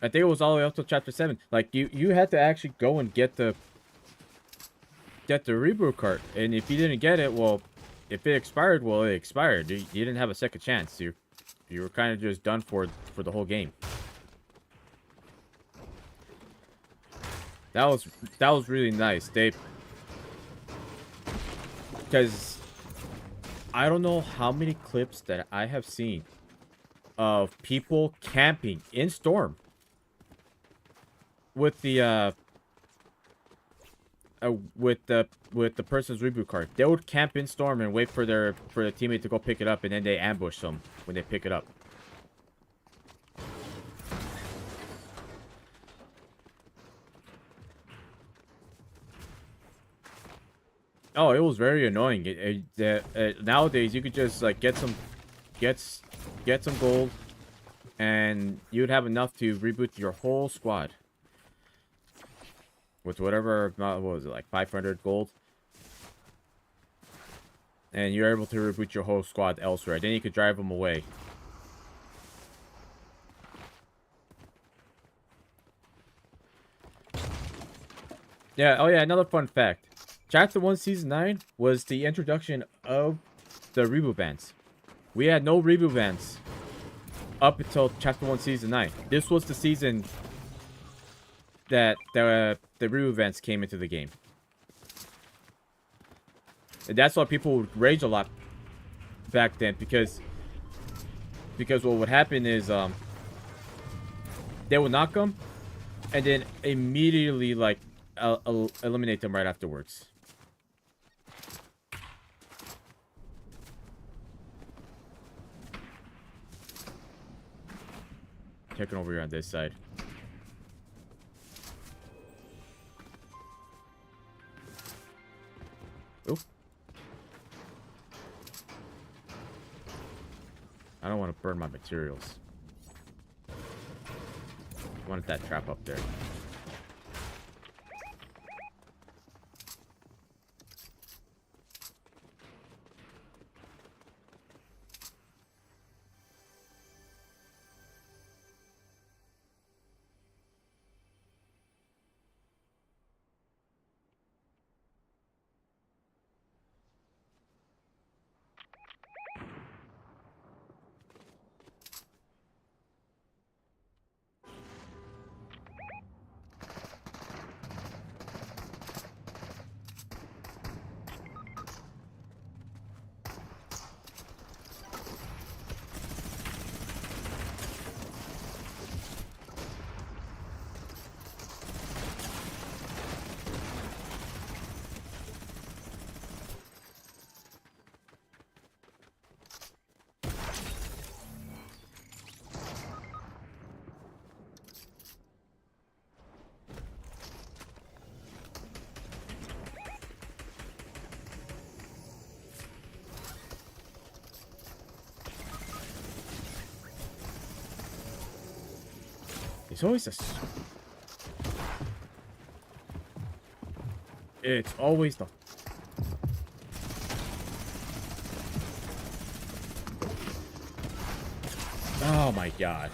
I think it was all the way up to chapter 7. Like, you had to actually go and get the reboot card. And if you didn't get it, well, if it expired, well, it expired. You didn't have a second chance. You were kind of just done for the whole game. That was really nice. Because I don't know how many clips that I have seen of people camping in Storm with the person's reboot card. They would camp in Storm and wait for their teammate to go pick it up, and then they ambush them when they pick it up. Oh, it was very annoying. Nowadays, you could just like get some gold, and you'd have enough to reboot your whole squad with whatever. What was it, like 500 gold? And you're able to reboot your whole squad elsewhere. Then you could drive them away. Yeah. Oh yeah. Another fun fact. Chapter 1, Season 9 was the introduction of the reboot bands. We had no reboot bands up until Chapter 1, Season 9. This was the season that the reboot bands came into the game. And that's why people would rage a lot back then, because what would happen is they would knock them and then immediately like eliminate them right afterwards. Checking over here on this side. Oop. I don't want to burn my materials. I wanted that trap up there. It's always it's always the... Oh my god.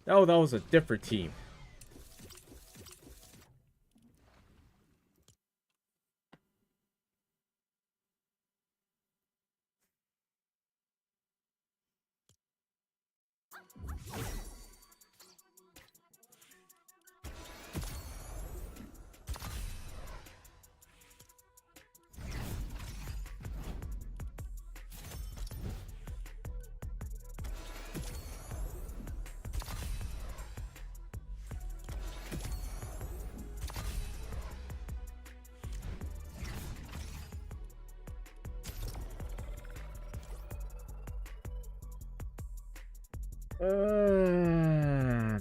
Oh, that was a different team.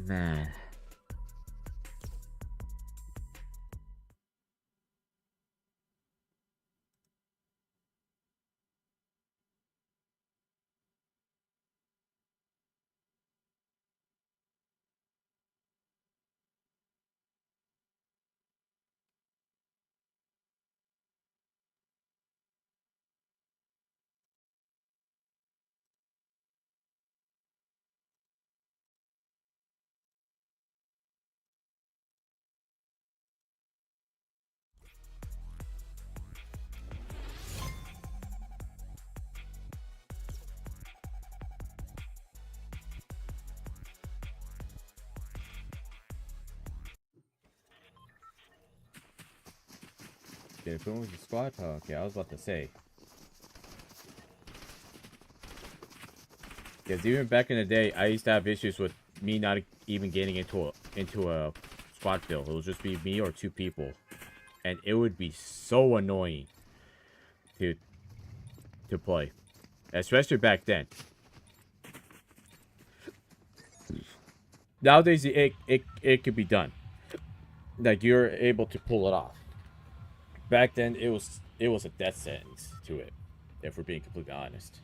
Man. Did it with the squad? Oh, okay, I was about to say. Because even back in the day, I used to have issues with me not even getting into a squad build. It would just be me or two people, and it would be so annoying to play, especially back then. Nowadays, it could be done. Like you're able to pull it off. Back then, it was a death sentence to it, if we're being completely honest.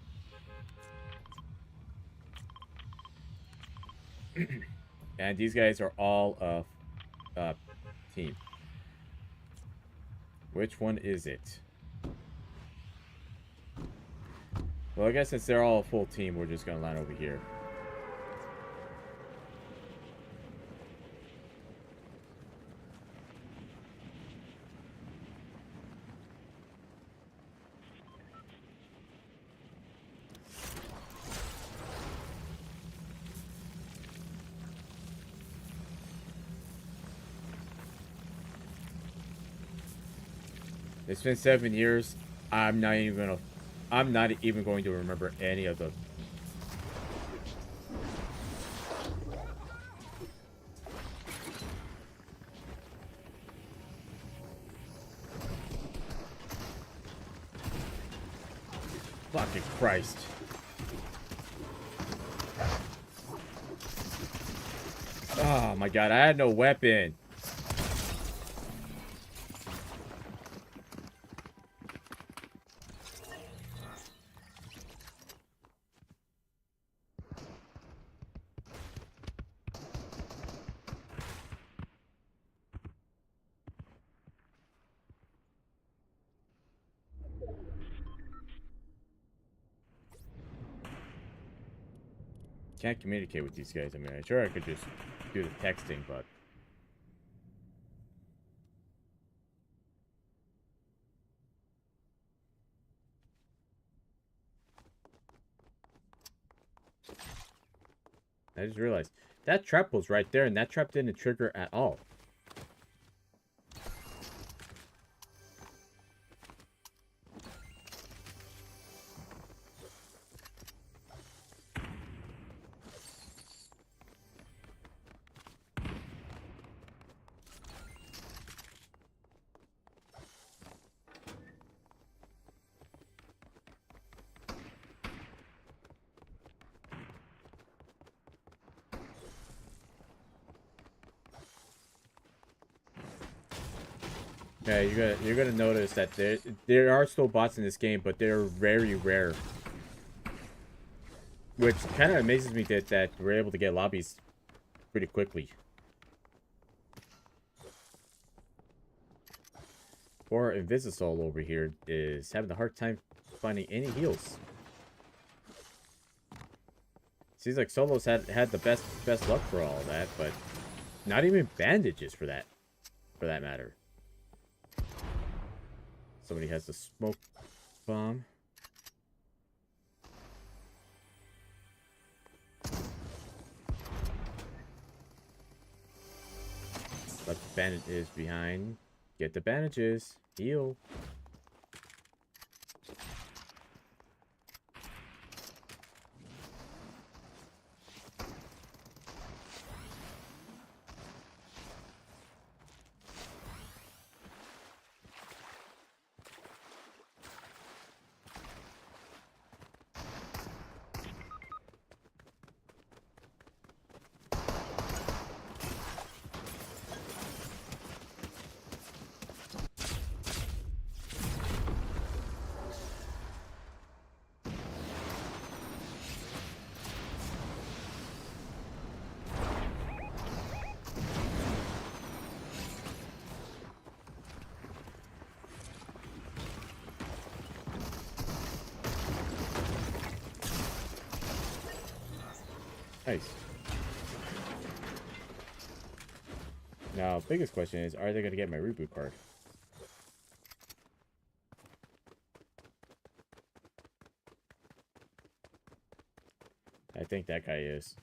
And these guys are all team. Which one is it? Well, I guess since they're all a full team, we're just gonna line over here. It's been 7 years. I'm not even going to remember any of the... Fucking Christ. Oh my god, I had no weapon. Can't communicate with these guys. I mean, I'm sure I could just do the texting, but... I just realized that trap was right there, and that trap didn't trigger at all. Yeah, you're gonna notice that there are still bots in this game, but they're very rare. Which kind of amazes me that we're able to get lobbies pretty quickly. Or Invisisol over here is having a hard time finding any heals. Seems like Solo's had the best luck for all that, but not even bandages for that matter. Somebody has the smoke bomb. But the bandage is behind. Get the bandages. Heal. Nice. Now, biggest question is, are they going to get my reboot card? I think that guy is.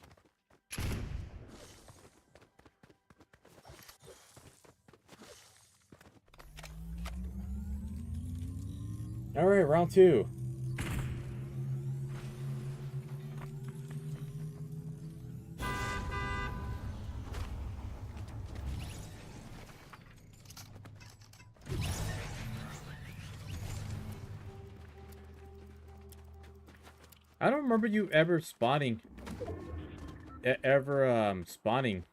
Alright, round 2. I don't remember you ever spawning. Spawning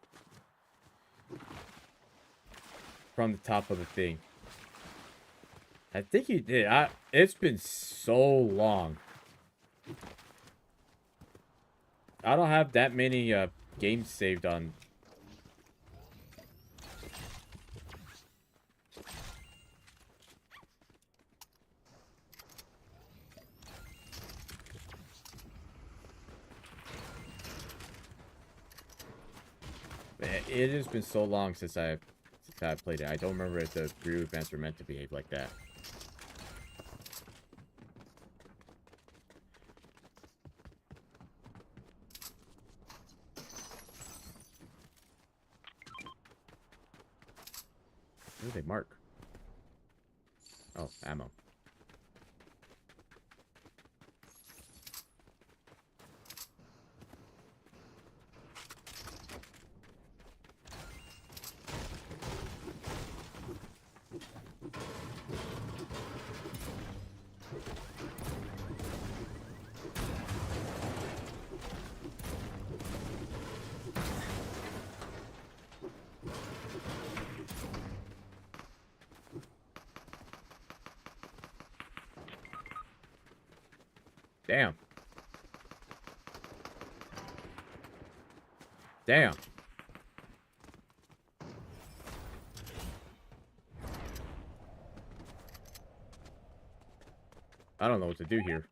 from the top of the thing. I think you did. It's been so long. I don't have that many games saved on. It has been so long since I've played it. I don't remember if the reboot events were meant to behave like that. What do they mark? Oh, ammo. Damn. Damn. I don't know what to do here.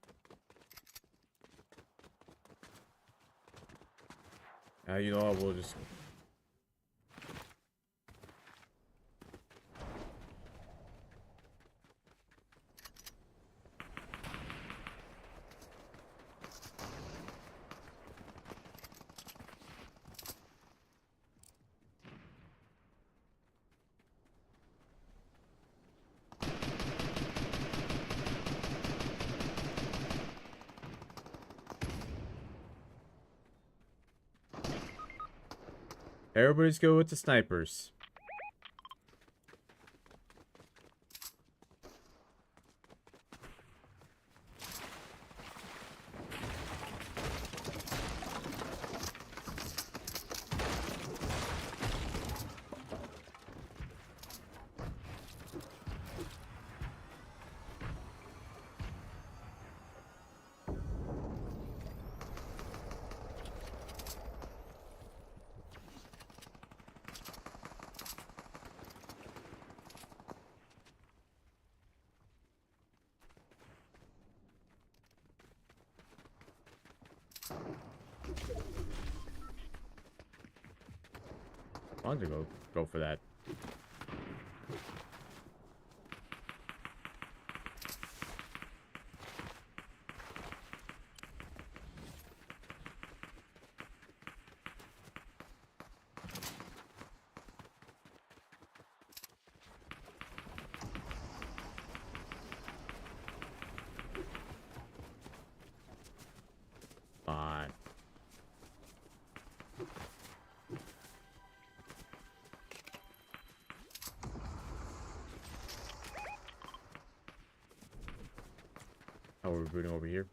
You know what, we'll just... Everybody's go with the snipers. I wanted to go for that. Fine. How are we rebooting over here?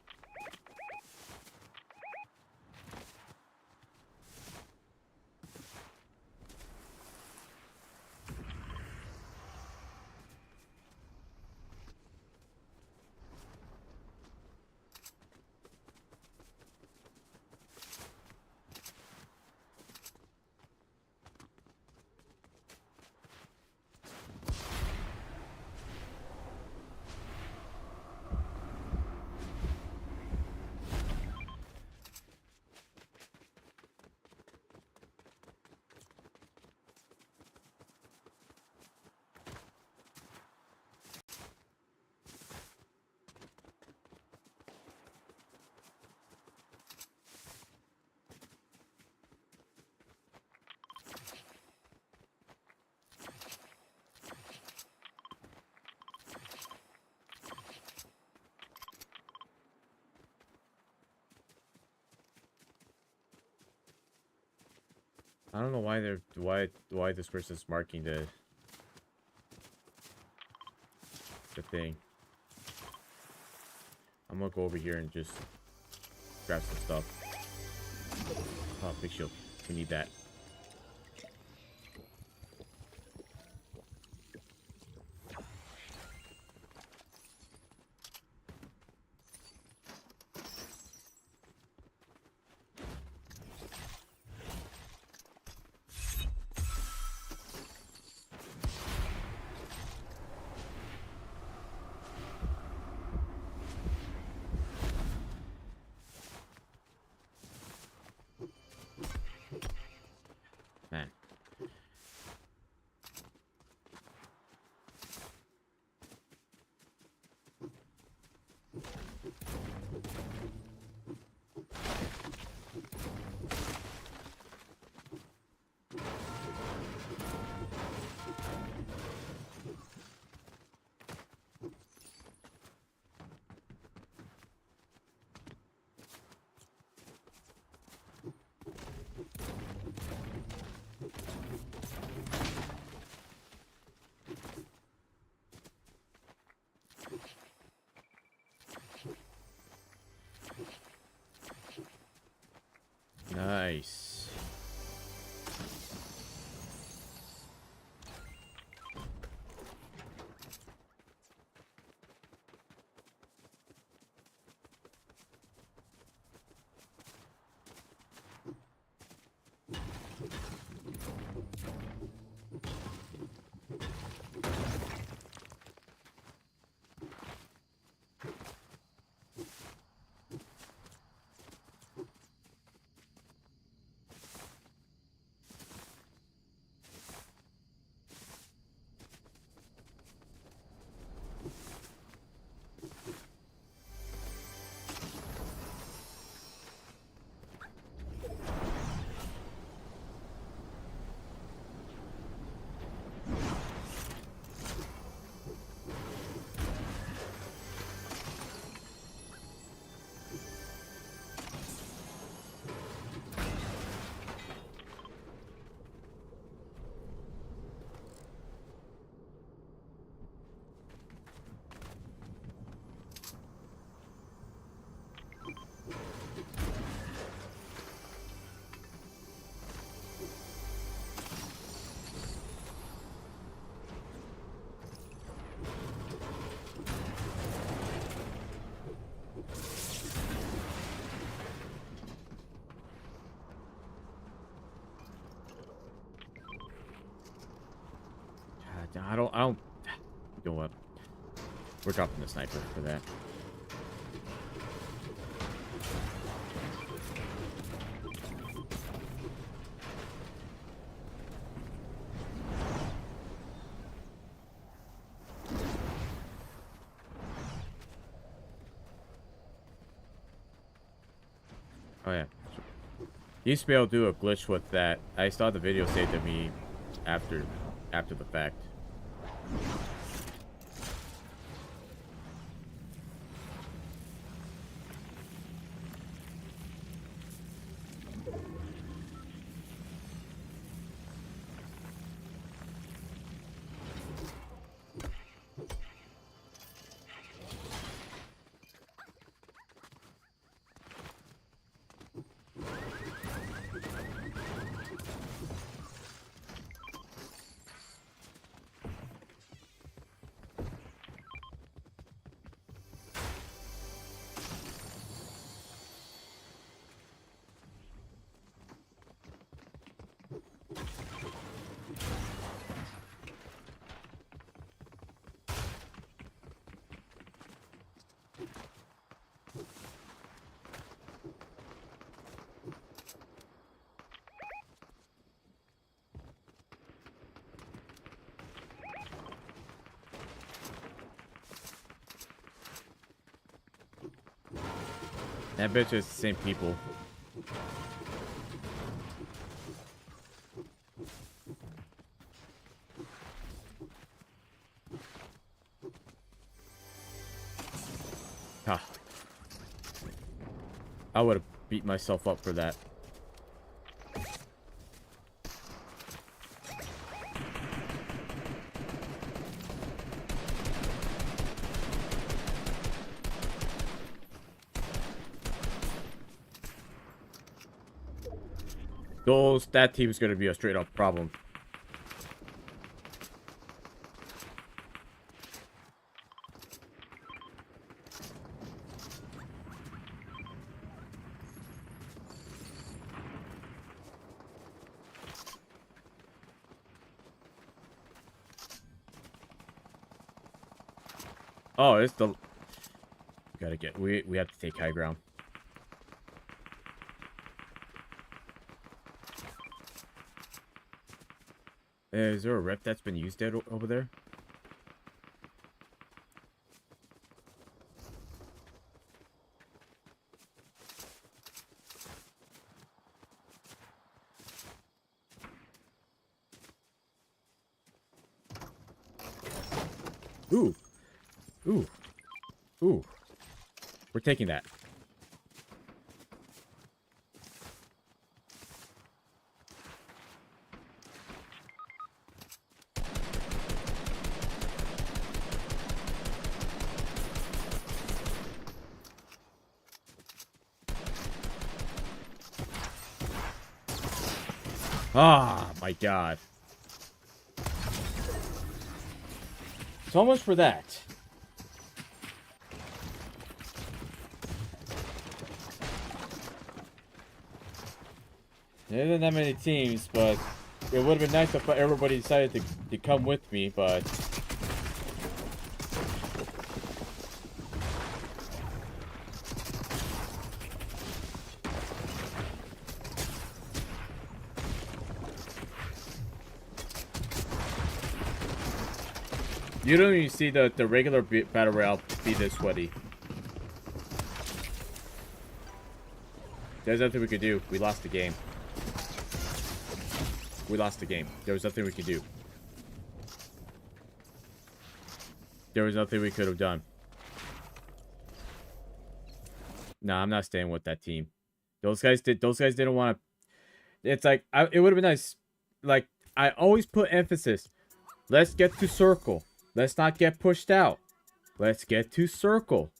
I don't know why they're why this person's marking the thing. I'm gonna go over here and just grab some stuff. Oh, big shield. We need that. Man. Nice. I don't, you know what? We're dropping the sniper for that. Oh yeah. You used to be able to do a glitch with that. I saw the video saved to me after the fact. I bet you it's the same people. Ah. I would have beat myself up for that. That team is going to be a straight up problem. Oh, it's the... We have to take high ground. Is there a rep that's been used over there? Ooh. Ooh. Ooh. We're taking that. Ah, my God. So much for that. There isn't that many teams, but it would have been nice if everybody decided to come with me, but... You don't even see the regular battle royale be this sweaty. There's nothing we could do. We lost the game. We lost the game. There was nothing we could do. There was nothing we could have done. Nah, I'm not staying with that team. Those guys didn't want to... It's like, it would have been nice. Like, I always put emphasis. Let's get to circle. Let's not get pushed out. Let's get to circle.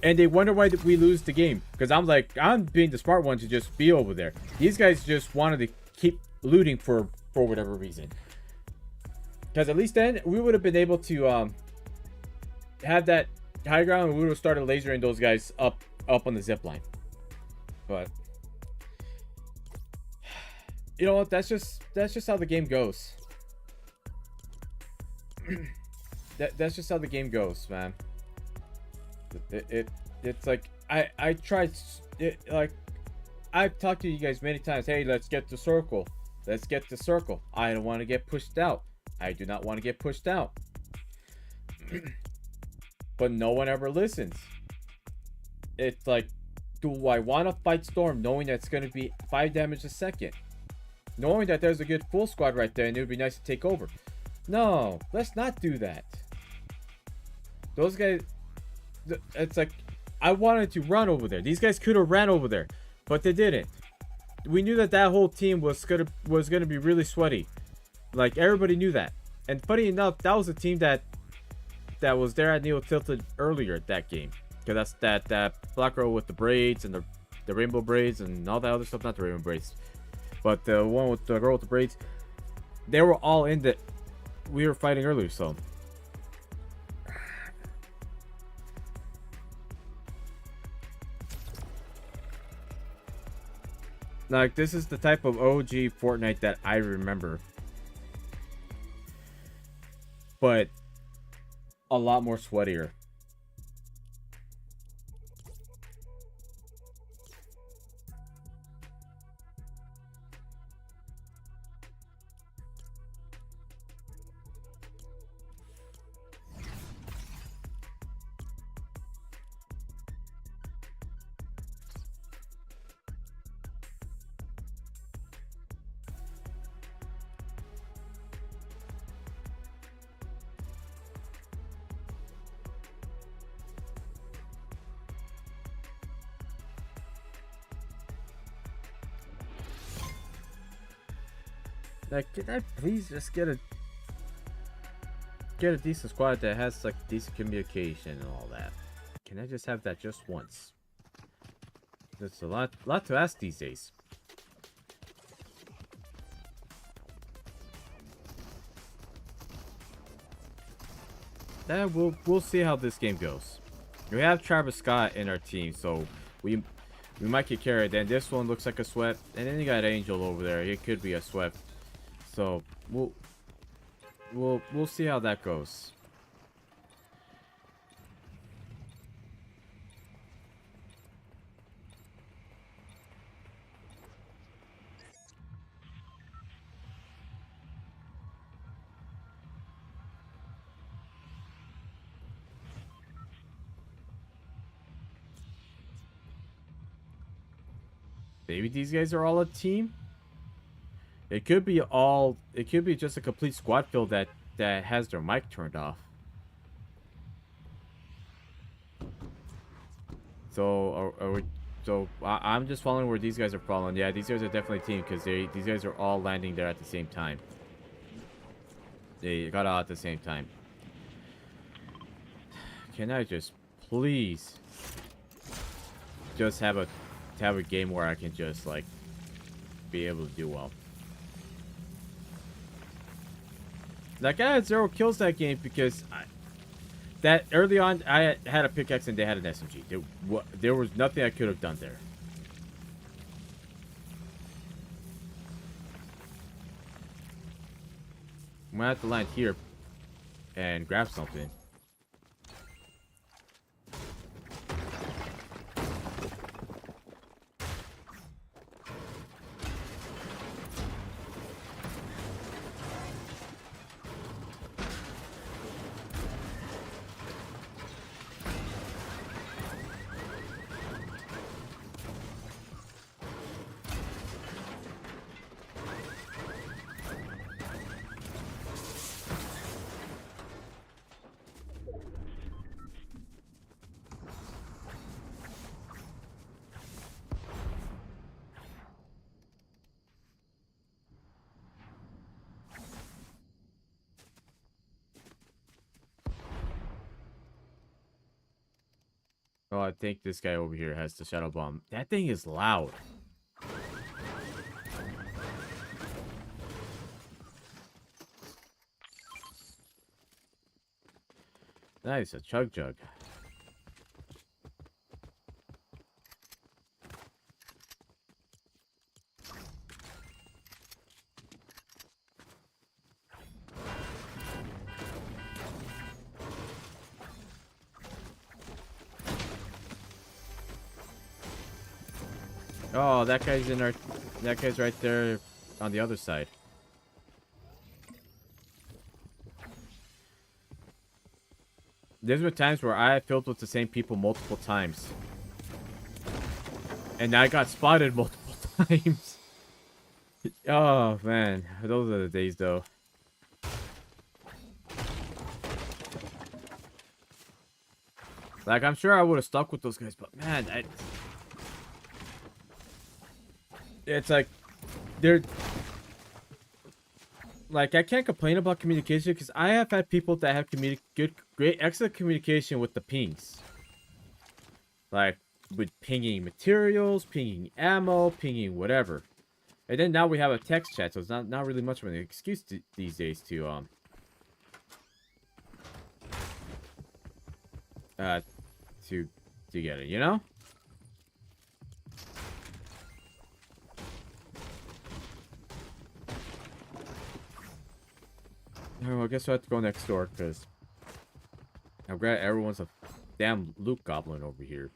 And they wonder why we lose the game. Because I'm being the smart one to just be over there. These guys just wanted to keep looting for whatever reason. Because at least then, we would have been able to have that high ground, and we would have started lasering those guys up on the zip line. But... you know what? That's just how the game goes. That's just how the game goes, man. It's like I tried like I've talked to you guys many times. Hey, let's get to circle. Let's get to circle. I don't want to get pushed out. I do not want to get pushed out. But no one ever listens. it's like, do I want to fight Storm knowing that it's going to be 5 damage a second? Knowing that there's a good full squad right there and it would be nice to take over. No, let's not do that. Those guys, it's like, I wanted to run over there. These guys could have ran over there, but they didn't. We knew that that whole team was gonna be really sweaty. Like, everybody knew that. And funny enough, that was a team that was there at Neo Tilted earlier that game. Because that's that black girl with the braids and the rainbow braids and all that other stuff. Not the rainbow braids, but the one with the girl with the braids. They were all in that we were fighting earlier, so. Like, this is the type of OG Fortnite that I remember. But a lot more sweatier. Like, can I please just get a decent squad that has like decent communication and all that? Can I just have that just once? That's a lot to ask these days. We'll see how this game goes. We have Travis Scott in our team, so we might get carried. Then this one looks like a sweat, and then you got Angel over there. It could be a sweat. So we'll see how that goes. Maybe these guys are all a team. It could be just a complete squad fill that has their mic turned off. I'm just following where these guys are following. Yeah, these guys are definitely a team because these guys are all landing there at the same time. They got out at the same time. Can I just please just have a game where I can just like be able to do well? Like, I had 0 kills that game because that early on I had a pickaxe and they had an SMG. There was nothing I could have done there. I'm gonna have to land here and grab something. Oh, I think this guy over here has the shadow bomb. That thing is loud. Nice, a chug jug. Oh, that guy's right there on the other side. There's been times where I have filled with the same people multiple times. And I got spotted multiple times. Oh, man. Those are the days, though. Like, I'm sure I would have stuck with those guys, but man, it's like, they're, like, I can't complain about communication because I have had people that have great, excellent communication with the pings. Like, with pinging materials, pinging ammo, pinging whatever. And then now we have a text chat, so it's not really much of an excuse these days uh, to get it, you know? Oh, I guess I have to go next door, because I've got everyone's a damn loot goblin over here.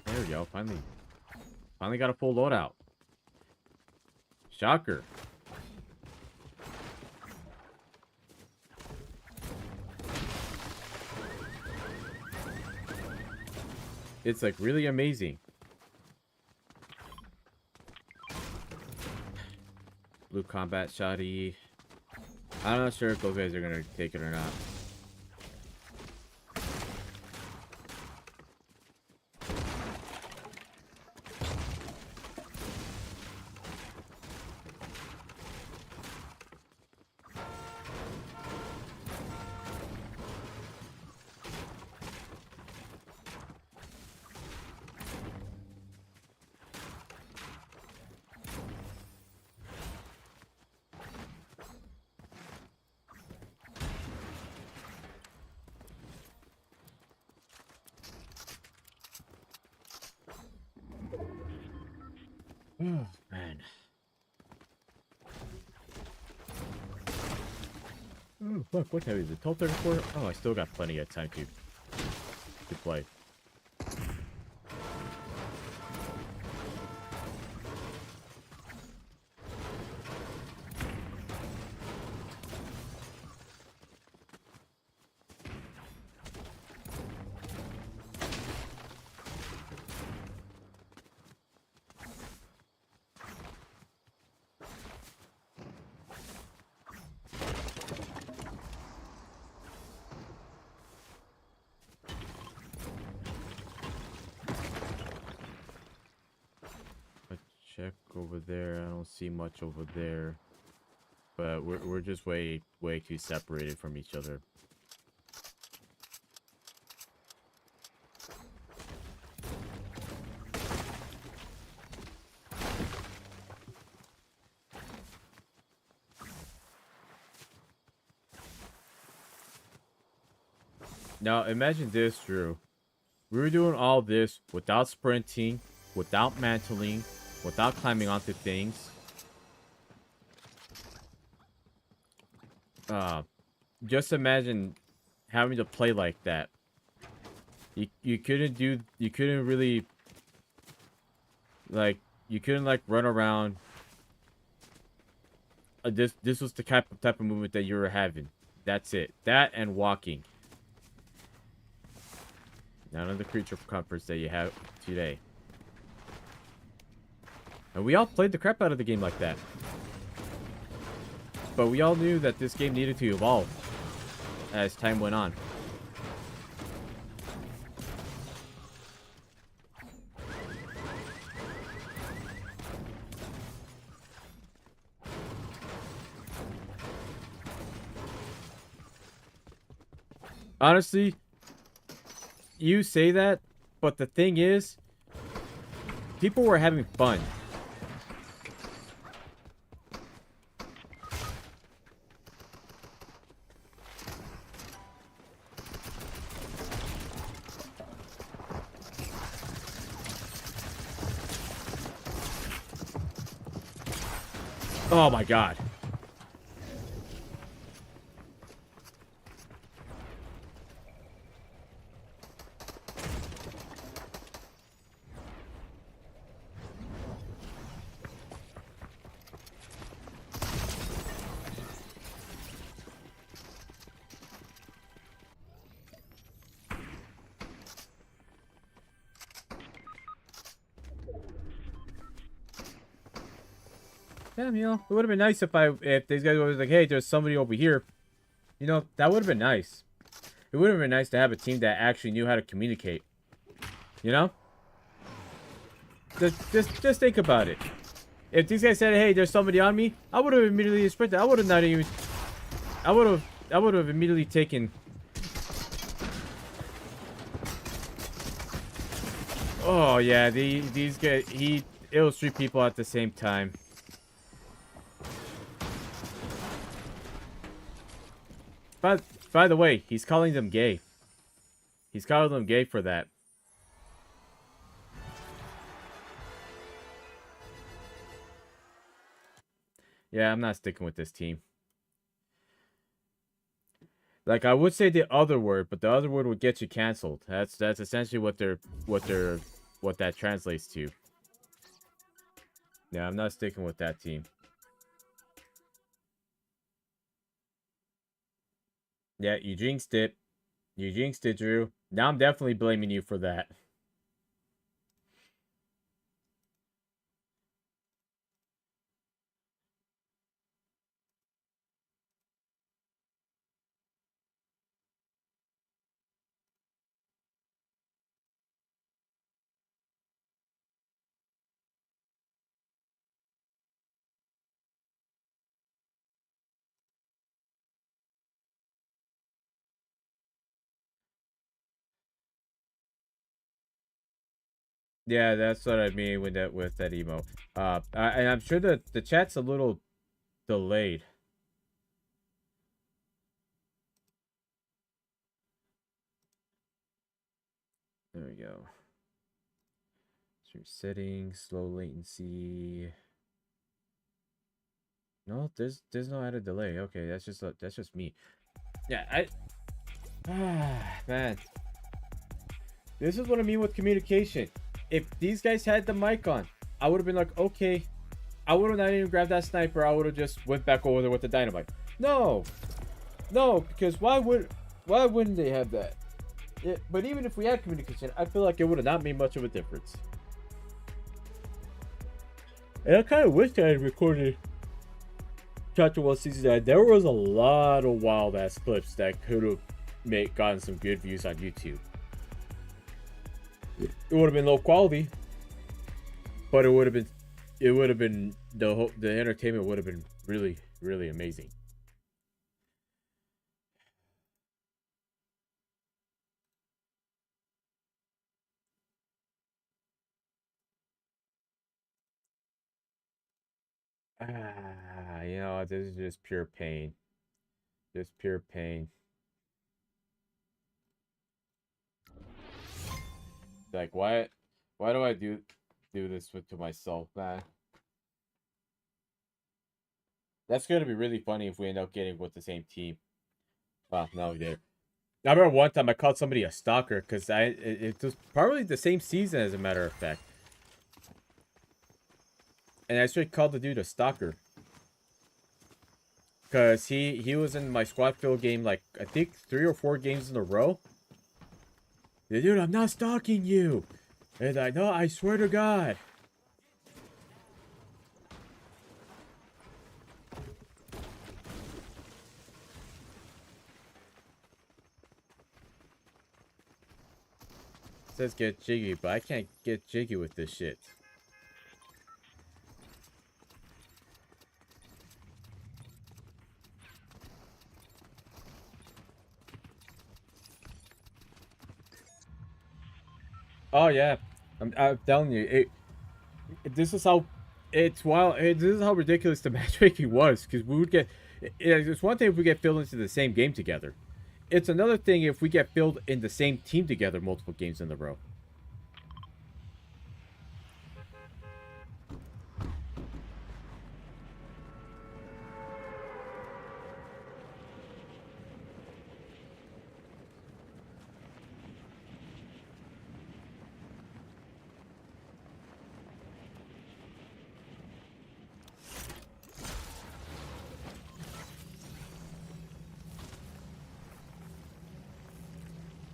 There we go, finally got a full loadout. Shocker. It's like really amazing. Blue combat shoddy. I'm not sure if those guys are gonna take it or not. Oh, man. Oh, fuck, what time is it? 12:34? Oh, I still got plenty of time to play. Check over there. I don't see much over there. But we're just way too separated from each other. Now imagine this, Drew. We were doing all this without sprinting, without mantling, without climbing onto things. Just imagine having to play like that. You couldn't really, like, you couldn't like run around. This was the type of movement that you were having. That's it. That and walking. None of the creature comforts that you have today. And we all played the crap out of the game like that. But we all knew that this game needed to evolve as time went on. Honestly, you say that, but the thing is, people were having fun. Oh my god. Yeah, it would have been nice if these guys was like, hey, there's somebody over here. That would have been nice. It would have been nice to have a team that actually knew how to communicate. You know? Just think about it. If these guys said, hey, there's somebody on me, I would have immediately sprinted. I would have not even... I would have immediately taken... Oh, yeah, these guys... It was 3 people at the same time. By the way, he's calling them gay. He's calling them gay for that. Yeah, I'm not sticking with this team. Like, I would say the other word, but the other word would get you canceled. That's essentially what that translates to. Yeah, I'm not sticking with that team. Yeah, you jinxed it. You jinxed it, Drew. Now I'm definitely blaming you for that. Yeah, that's what I mean with that emo. And I'm sure that the chat's a little delayed. There we go. Stream settings, slow latency. No, there's no added delay. Okay, that's just me. Yeah, man. This is what I mean with communication. If these guys had the mic on, I would have been like, okay. I would have not even grabbed that sniper. I would have just went back over there with the dynamite. No, because why wouldn't they have that? But even if we had communication, I feel like it would have not made much of a difference. And I kind of wish I had recorded Chapter 1 Season 9. There was a lot of wild ass clips that could have gotten some good views on YouTube. It would have been low quality, but it would have been the entertainment would have been really, really amazing. This is just pure pain. Just pure pain. Like, why do I do this to myself, man? That's gonna be really funny if we end up getting with the same team. Well, no, we did. I remember one time I called somebody a stalker because it was probably the same season, as a matter of fact. And I straight called the dude a stalker. Because he was in my squad field game, like, I think 3 or 4 games in a row. The dude, I'm not stalking you. And I know, I swear to God. It says get jiggy, but I can't get jiggy with this shit. Oh yeah, I'm telling you, this is how it's wild. This is how ridiculous the matchmaking was, because we would get. It's one thing if we get filled into the same game together. It's another thing if we get filled in the same team together multiple games in a row.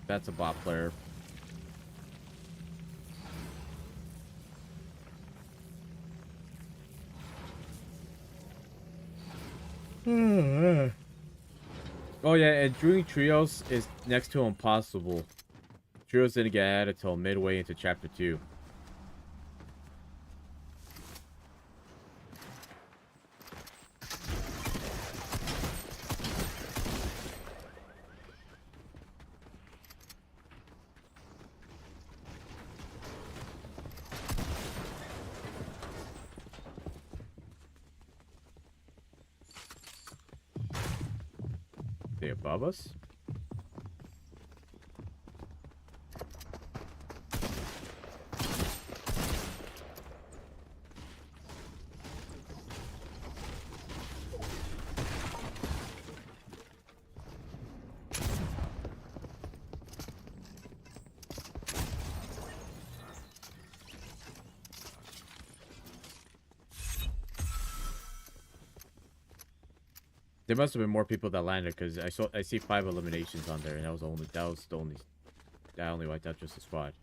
That's a bot player. Oh yeah, and doing trios is next to impossible. Trios didn't get added until midway into chapter 2. They above us? There must have been more people that landed because I see 5 eliminations on there, and that was the only I only wiped out just a squad.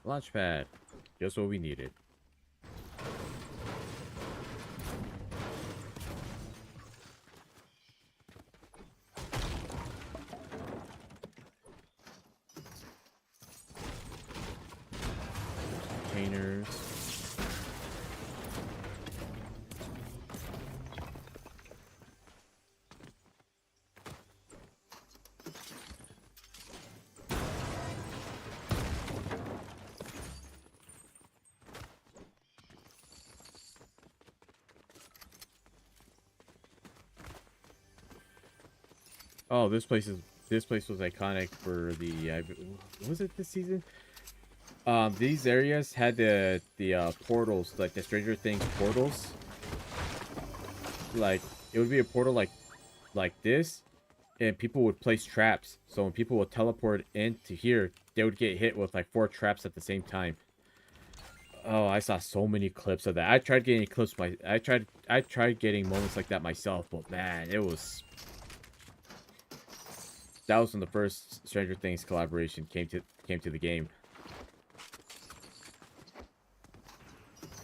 Launchpad, just what we needed. Containers. Oh, this place was iconic for the was it this season? These areas had the portals, like the Stranger Things portals. Like it would be a portal like this, and people would place traps. So when people would teleport into here, they would get hit with like 4 traps at the same time. Oh, I saw so many clips of that. I tried getting clips. I tried getting moments like that myself, but man, that was when the first Stranger Things collaboration came to the game.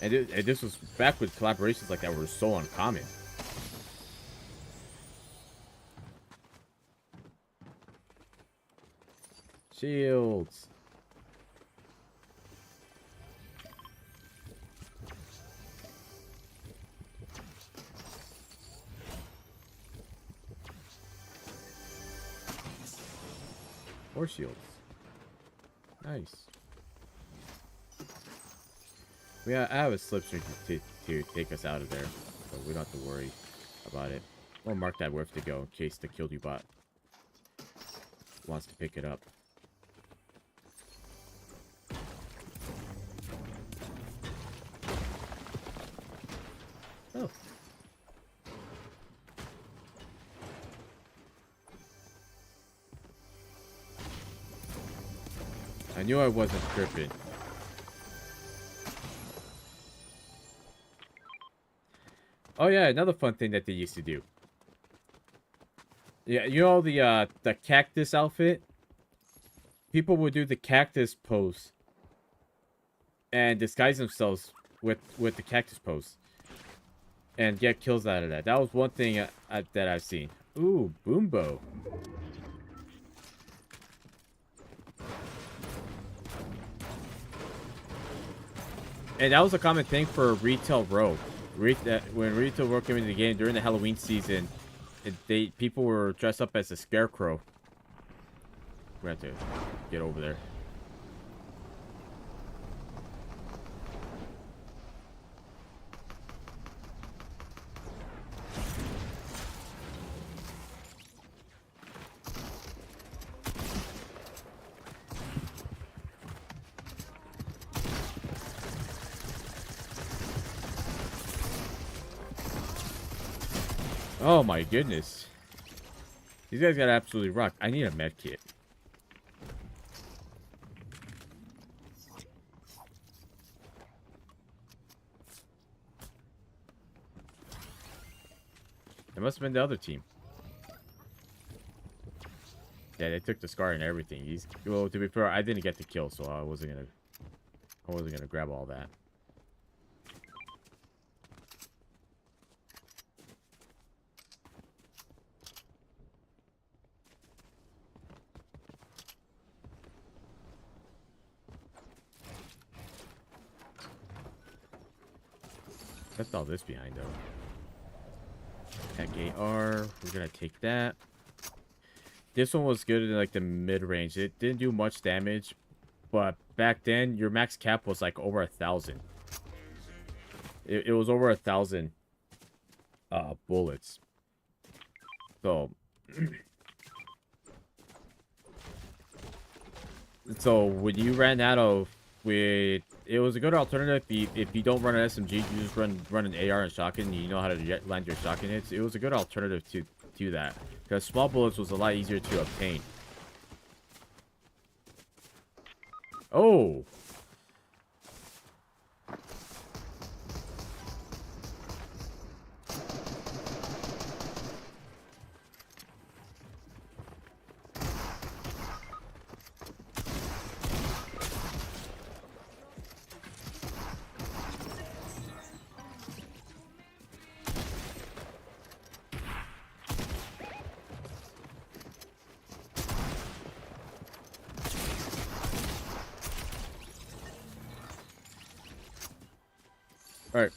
And this was back when collaborations like that were so uncommon. Shields. Or shields. Nice. I have a slipstream to take us out of there, so we don't have to worry about it. Or mark that where to go in case the kill you bot wants to pick it up. Oh. I knew I wasn't tripping. Oh yeah, another fun thing that they used to do. Yeah, you know the cactus outfit? People would do the cactus pose and disguise themselves with the cactus pose and get kills out of that. That was one thing that I've seen. Ooh, Boombo. And that was a common thing for Retail Row. When Retail Row came into the game during the Halloween season, people were dressed up as a scarecrow. We have to get over there. Oh my goodness. These guys got absolutely rocked. I need a med kit. It must have been the other team. Yeah, they took the scar and everything. Well, to be fair, I didn't get the kill, so I wasn't gonna grab all that. Left all this behind though. Tech AR, we're gonna take that. This one was good in like the mid range. It didn't do much damage, but back then your max cap was like over 1,000. It was over 1,000 bullets. So so when you ran out of it was a good alternative if you don't run an SMG, you just run an AR and shotgun, and you know how to land your shotgun hits. It was a good alternative to that, because small bullets was a lot easier to obtain. Oh, all right.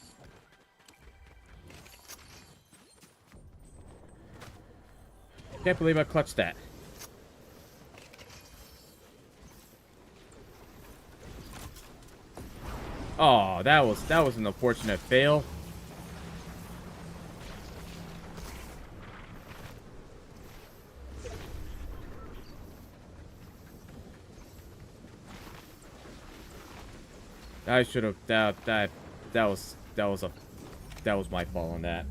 Can't believe I clutched that. Oh, that was an unfortunate fail. I should have that was my fault on that.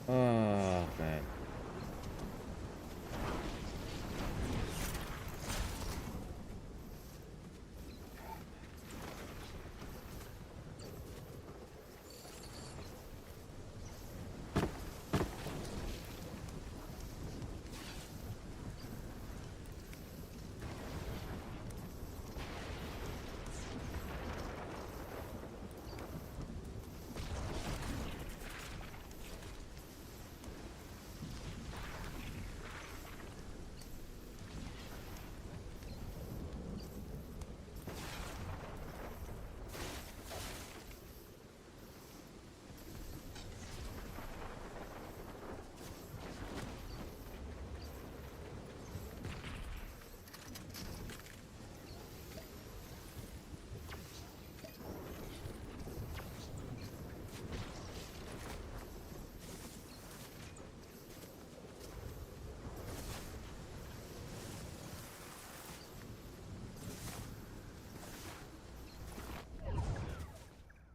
Oh man.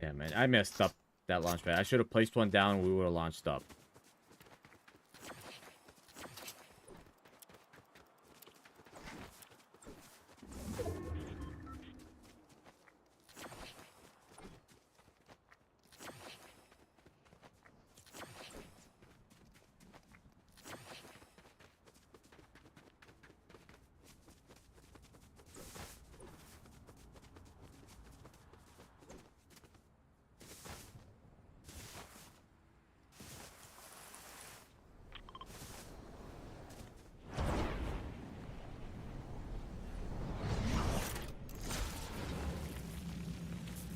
Yeah, man, I messed up that launch pad. I should have placed one down and we would have launched up.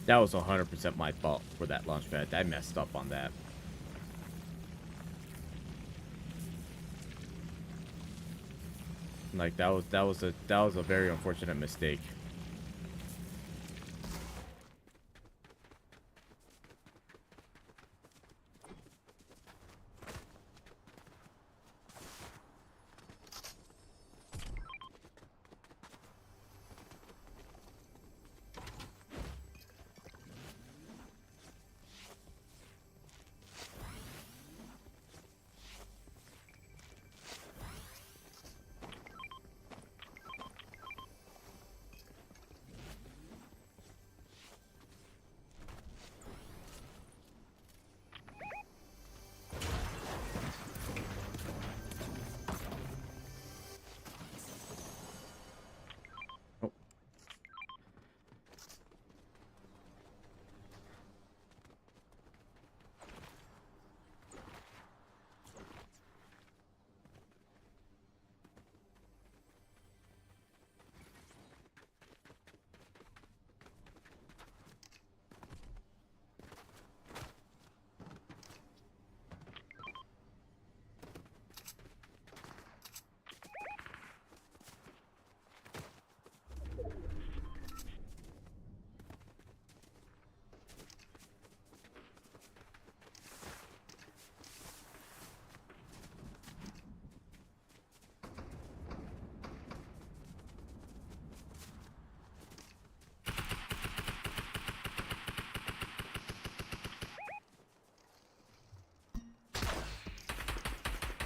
That was 100% my fault for that launch pad. I messed up on that. Like that was a very unfortunate mistake.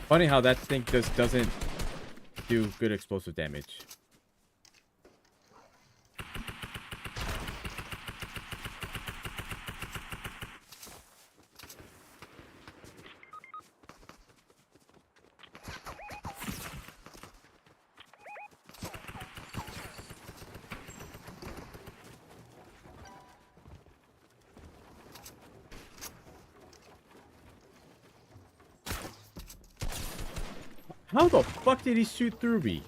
Funny how that thing just doesn't do good explosive damage. How the fuck did he shoot through me?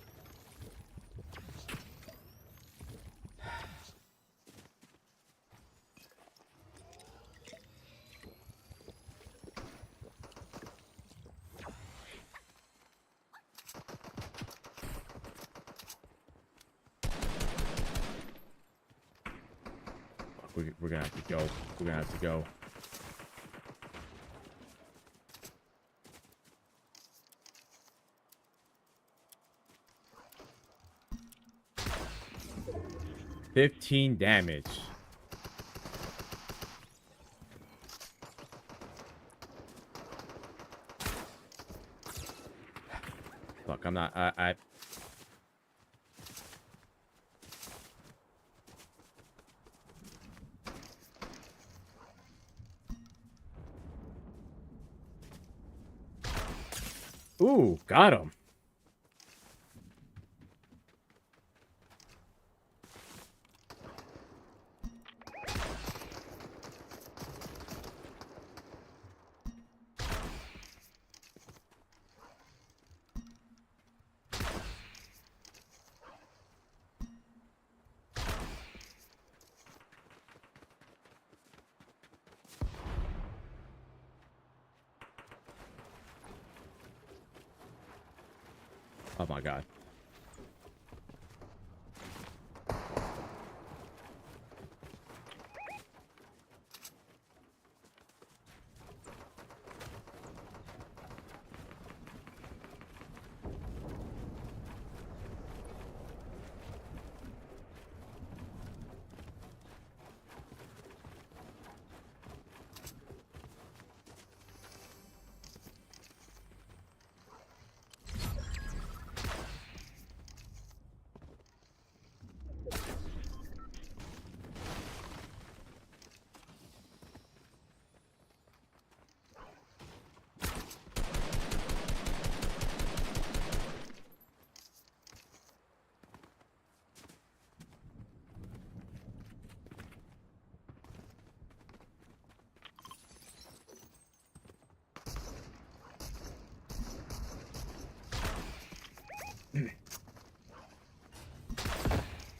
We're gonna have to go. We're gonna have to go. $15 damage. Look, I'm not. I. Ooh, got him. Oh my god.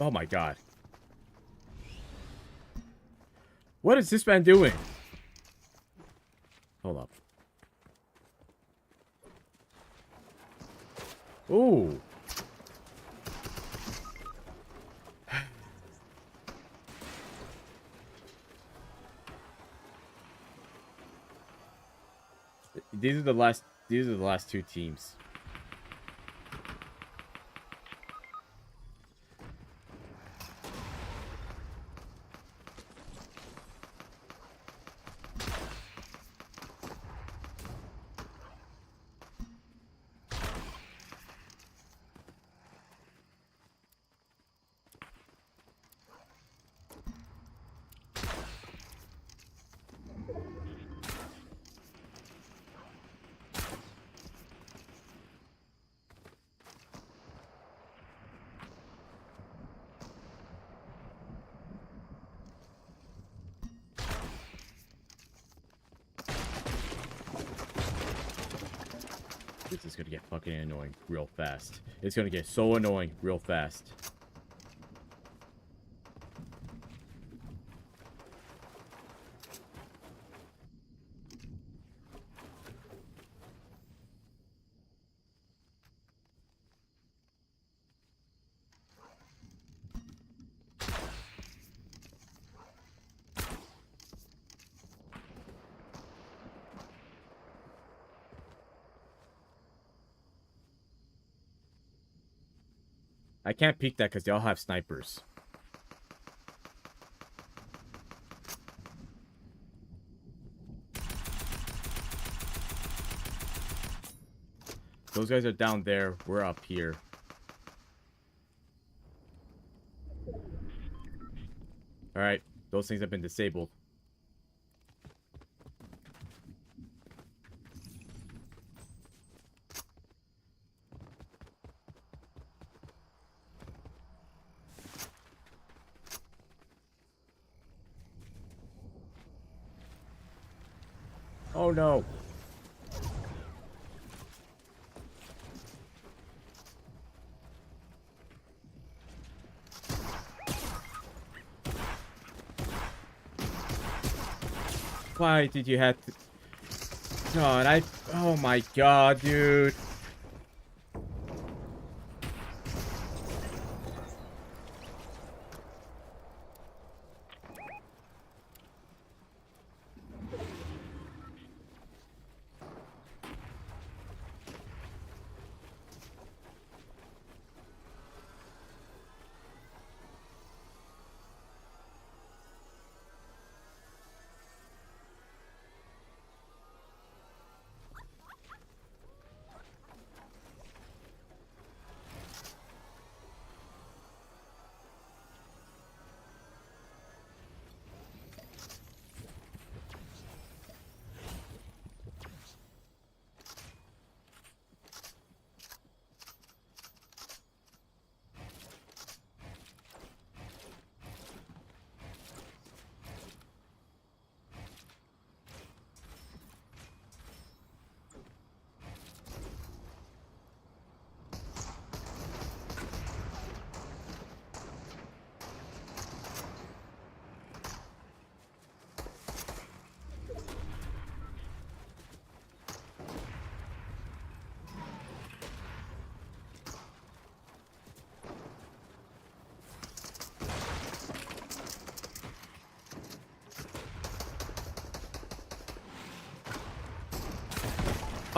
Oh my god. What is this man doing? Hold up. Ooh. These are the last two teams. This is gonna get fucking annoying real fast. It's gonna get so annoying real fast. I can't peek that because they all have snipers. Those guys are down there. We're up here. Alright. Those things have been disabled. Oh no. Why did you have to... God, oh my god, dude.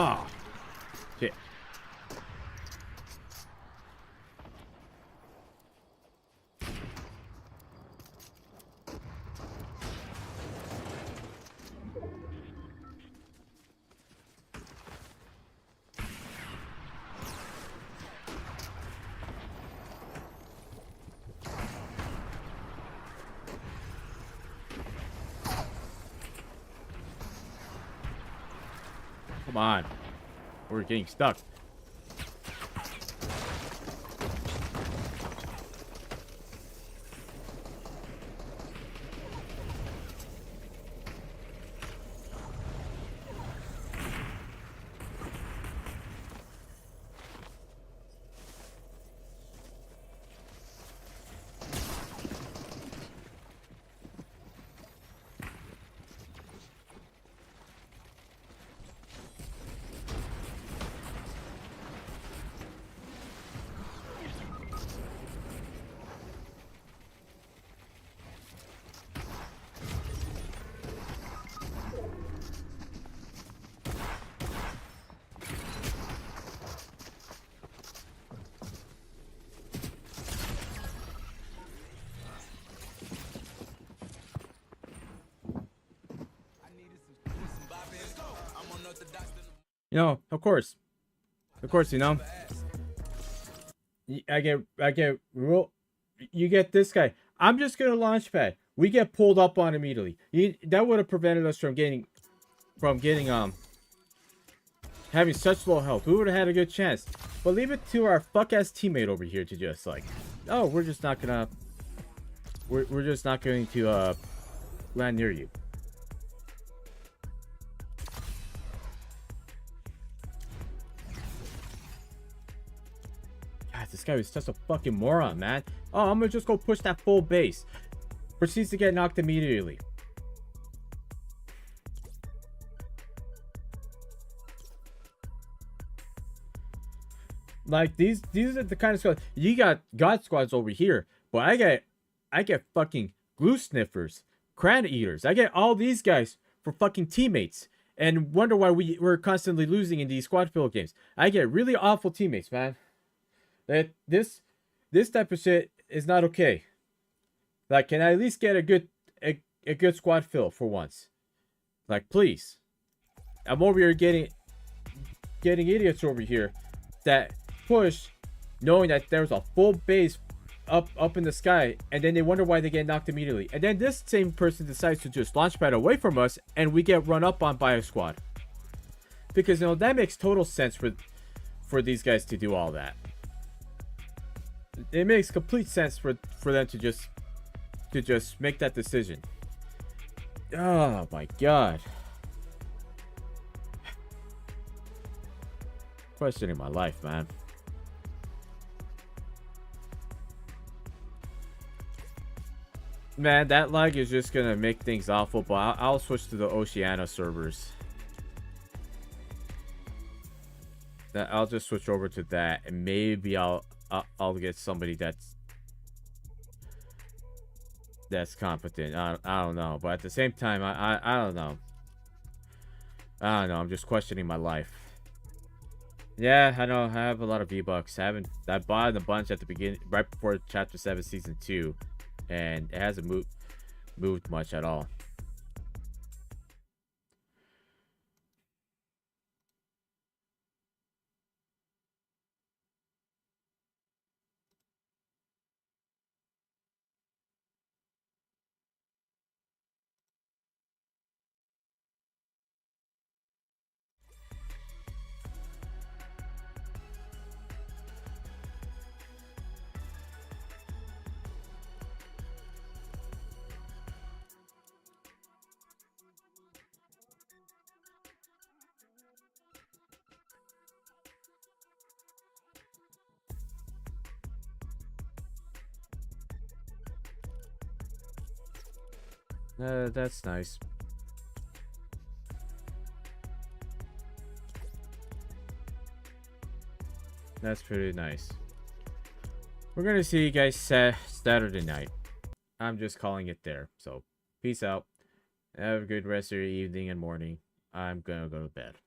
Oh, shit. Come on. We're getting stuck. You know, of course, you know, I get real. You get this guy. I'm just gonna launch pad. We get pulled up on immediately. That would have prevented us from getting, having such low health. We would have had a good chance. But leave it to our fuck ass teammate over here to just like, oh, we're just not gonna, we're just not going to land near you. This guy was such a fucking moron, man. Oh, I'm gonna just go push that full base. Proceeds to get knocked immediately. Like these are the kind of squads. You got god squads over here, but I get fucking glue sniffers, crane eaters. I get all these guys for fucking teammates, and wonder why we're constantly losing in these squad build games. I get really awful teammates, man. That this type of shit is not okay. Like, can I at least get a good squad fill for once? Like, please. I'm over here getting idiots over here that push, knowing that there's a full base up in the sky, and then they wonder why they get knocked immediately. And then this same person decides to just launch pad away from us, and we get run up on by a squad. Because that makes total sense for these guys to do all that. It makes complete sense for them to just make that decision. Oh my god. Questioning my life, man. Man, that lag is just gonna make things awful, but I'll switch to the Oceania servers. I'll just switch over to that, and maybe I'll get somebody that's competent. I don't know, but at the same time, I don't know. I don't know. I'm just questioning my life. Yeah, I know. I have a lot of V-Bucks. I bought a bunch at the beginning, right before Chapter 7 Season 2, and it hasn't moved much at all. That's nice. That's pretty nice. We're gonna see you guys Saturday night. I'm just calling it there. So, peace out. Have a good rest of your evening and morning. I'm gonna go to bed.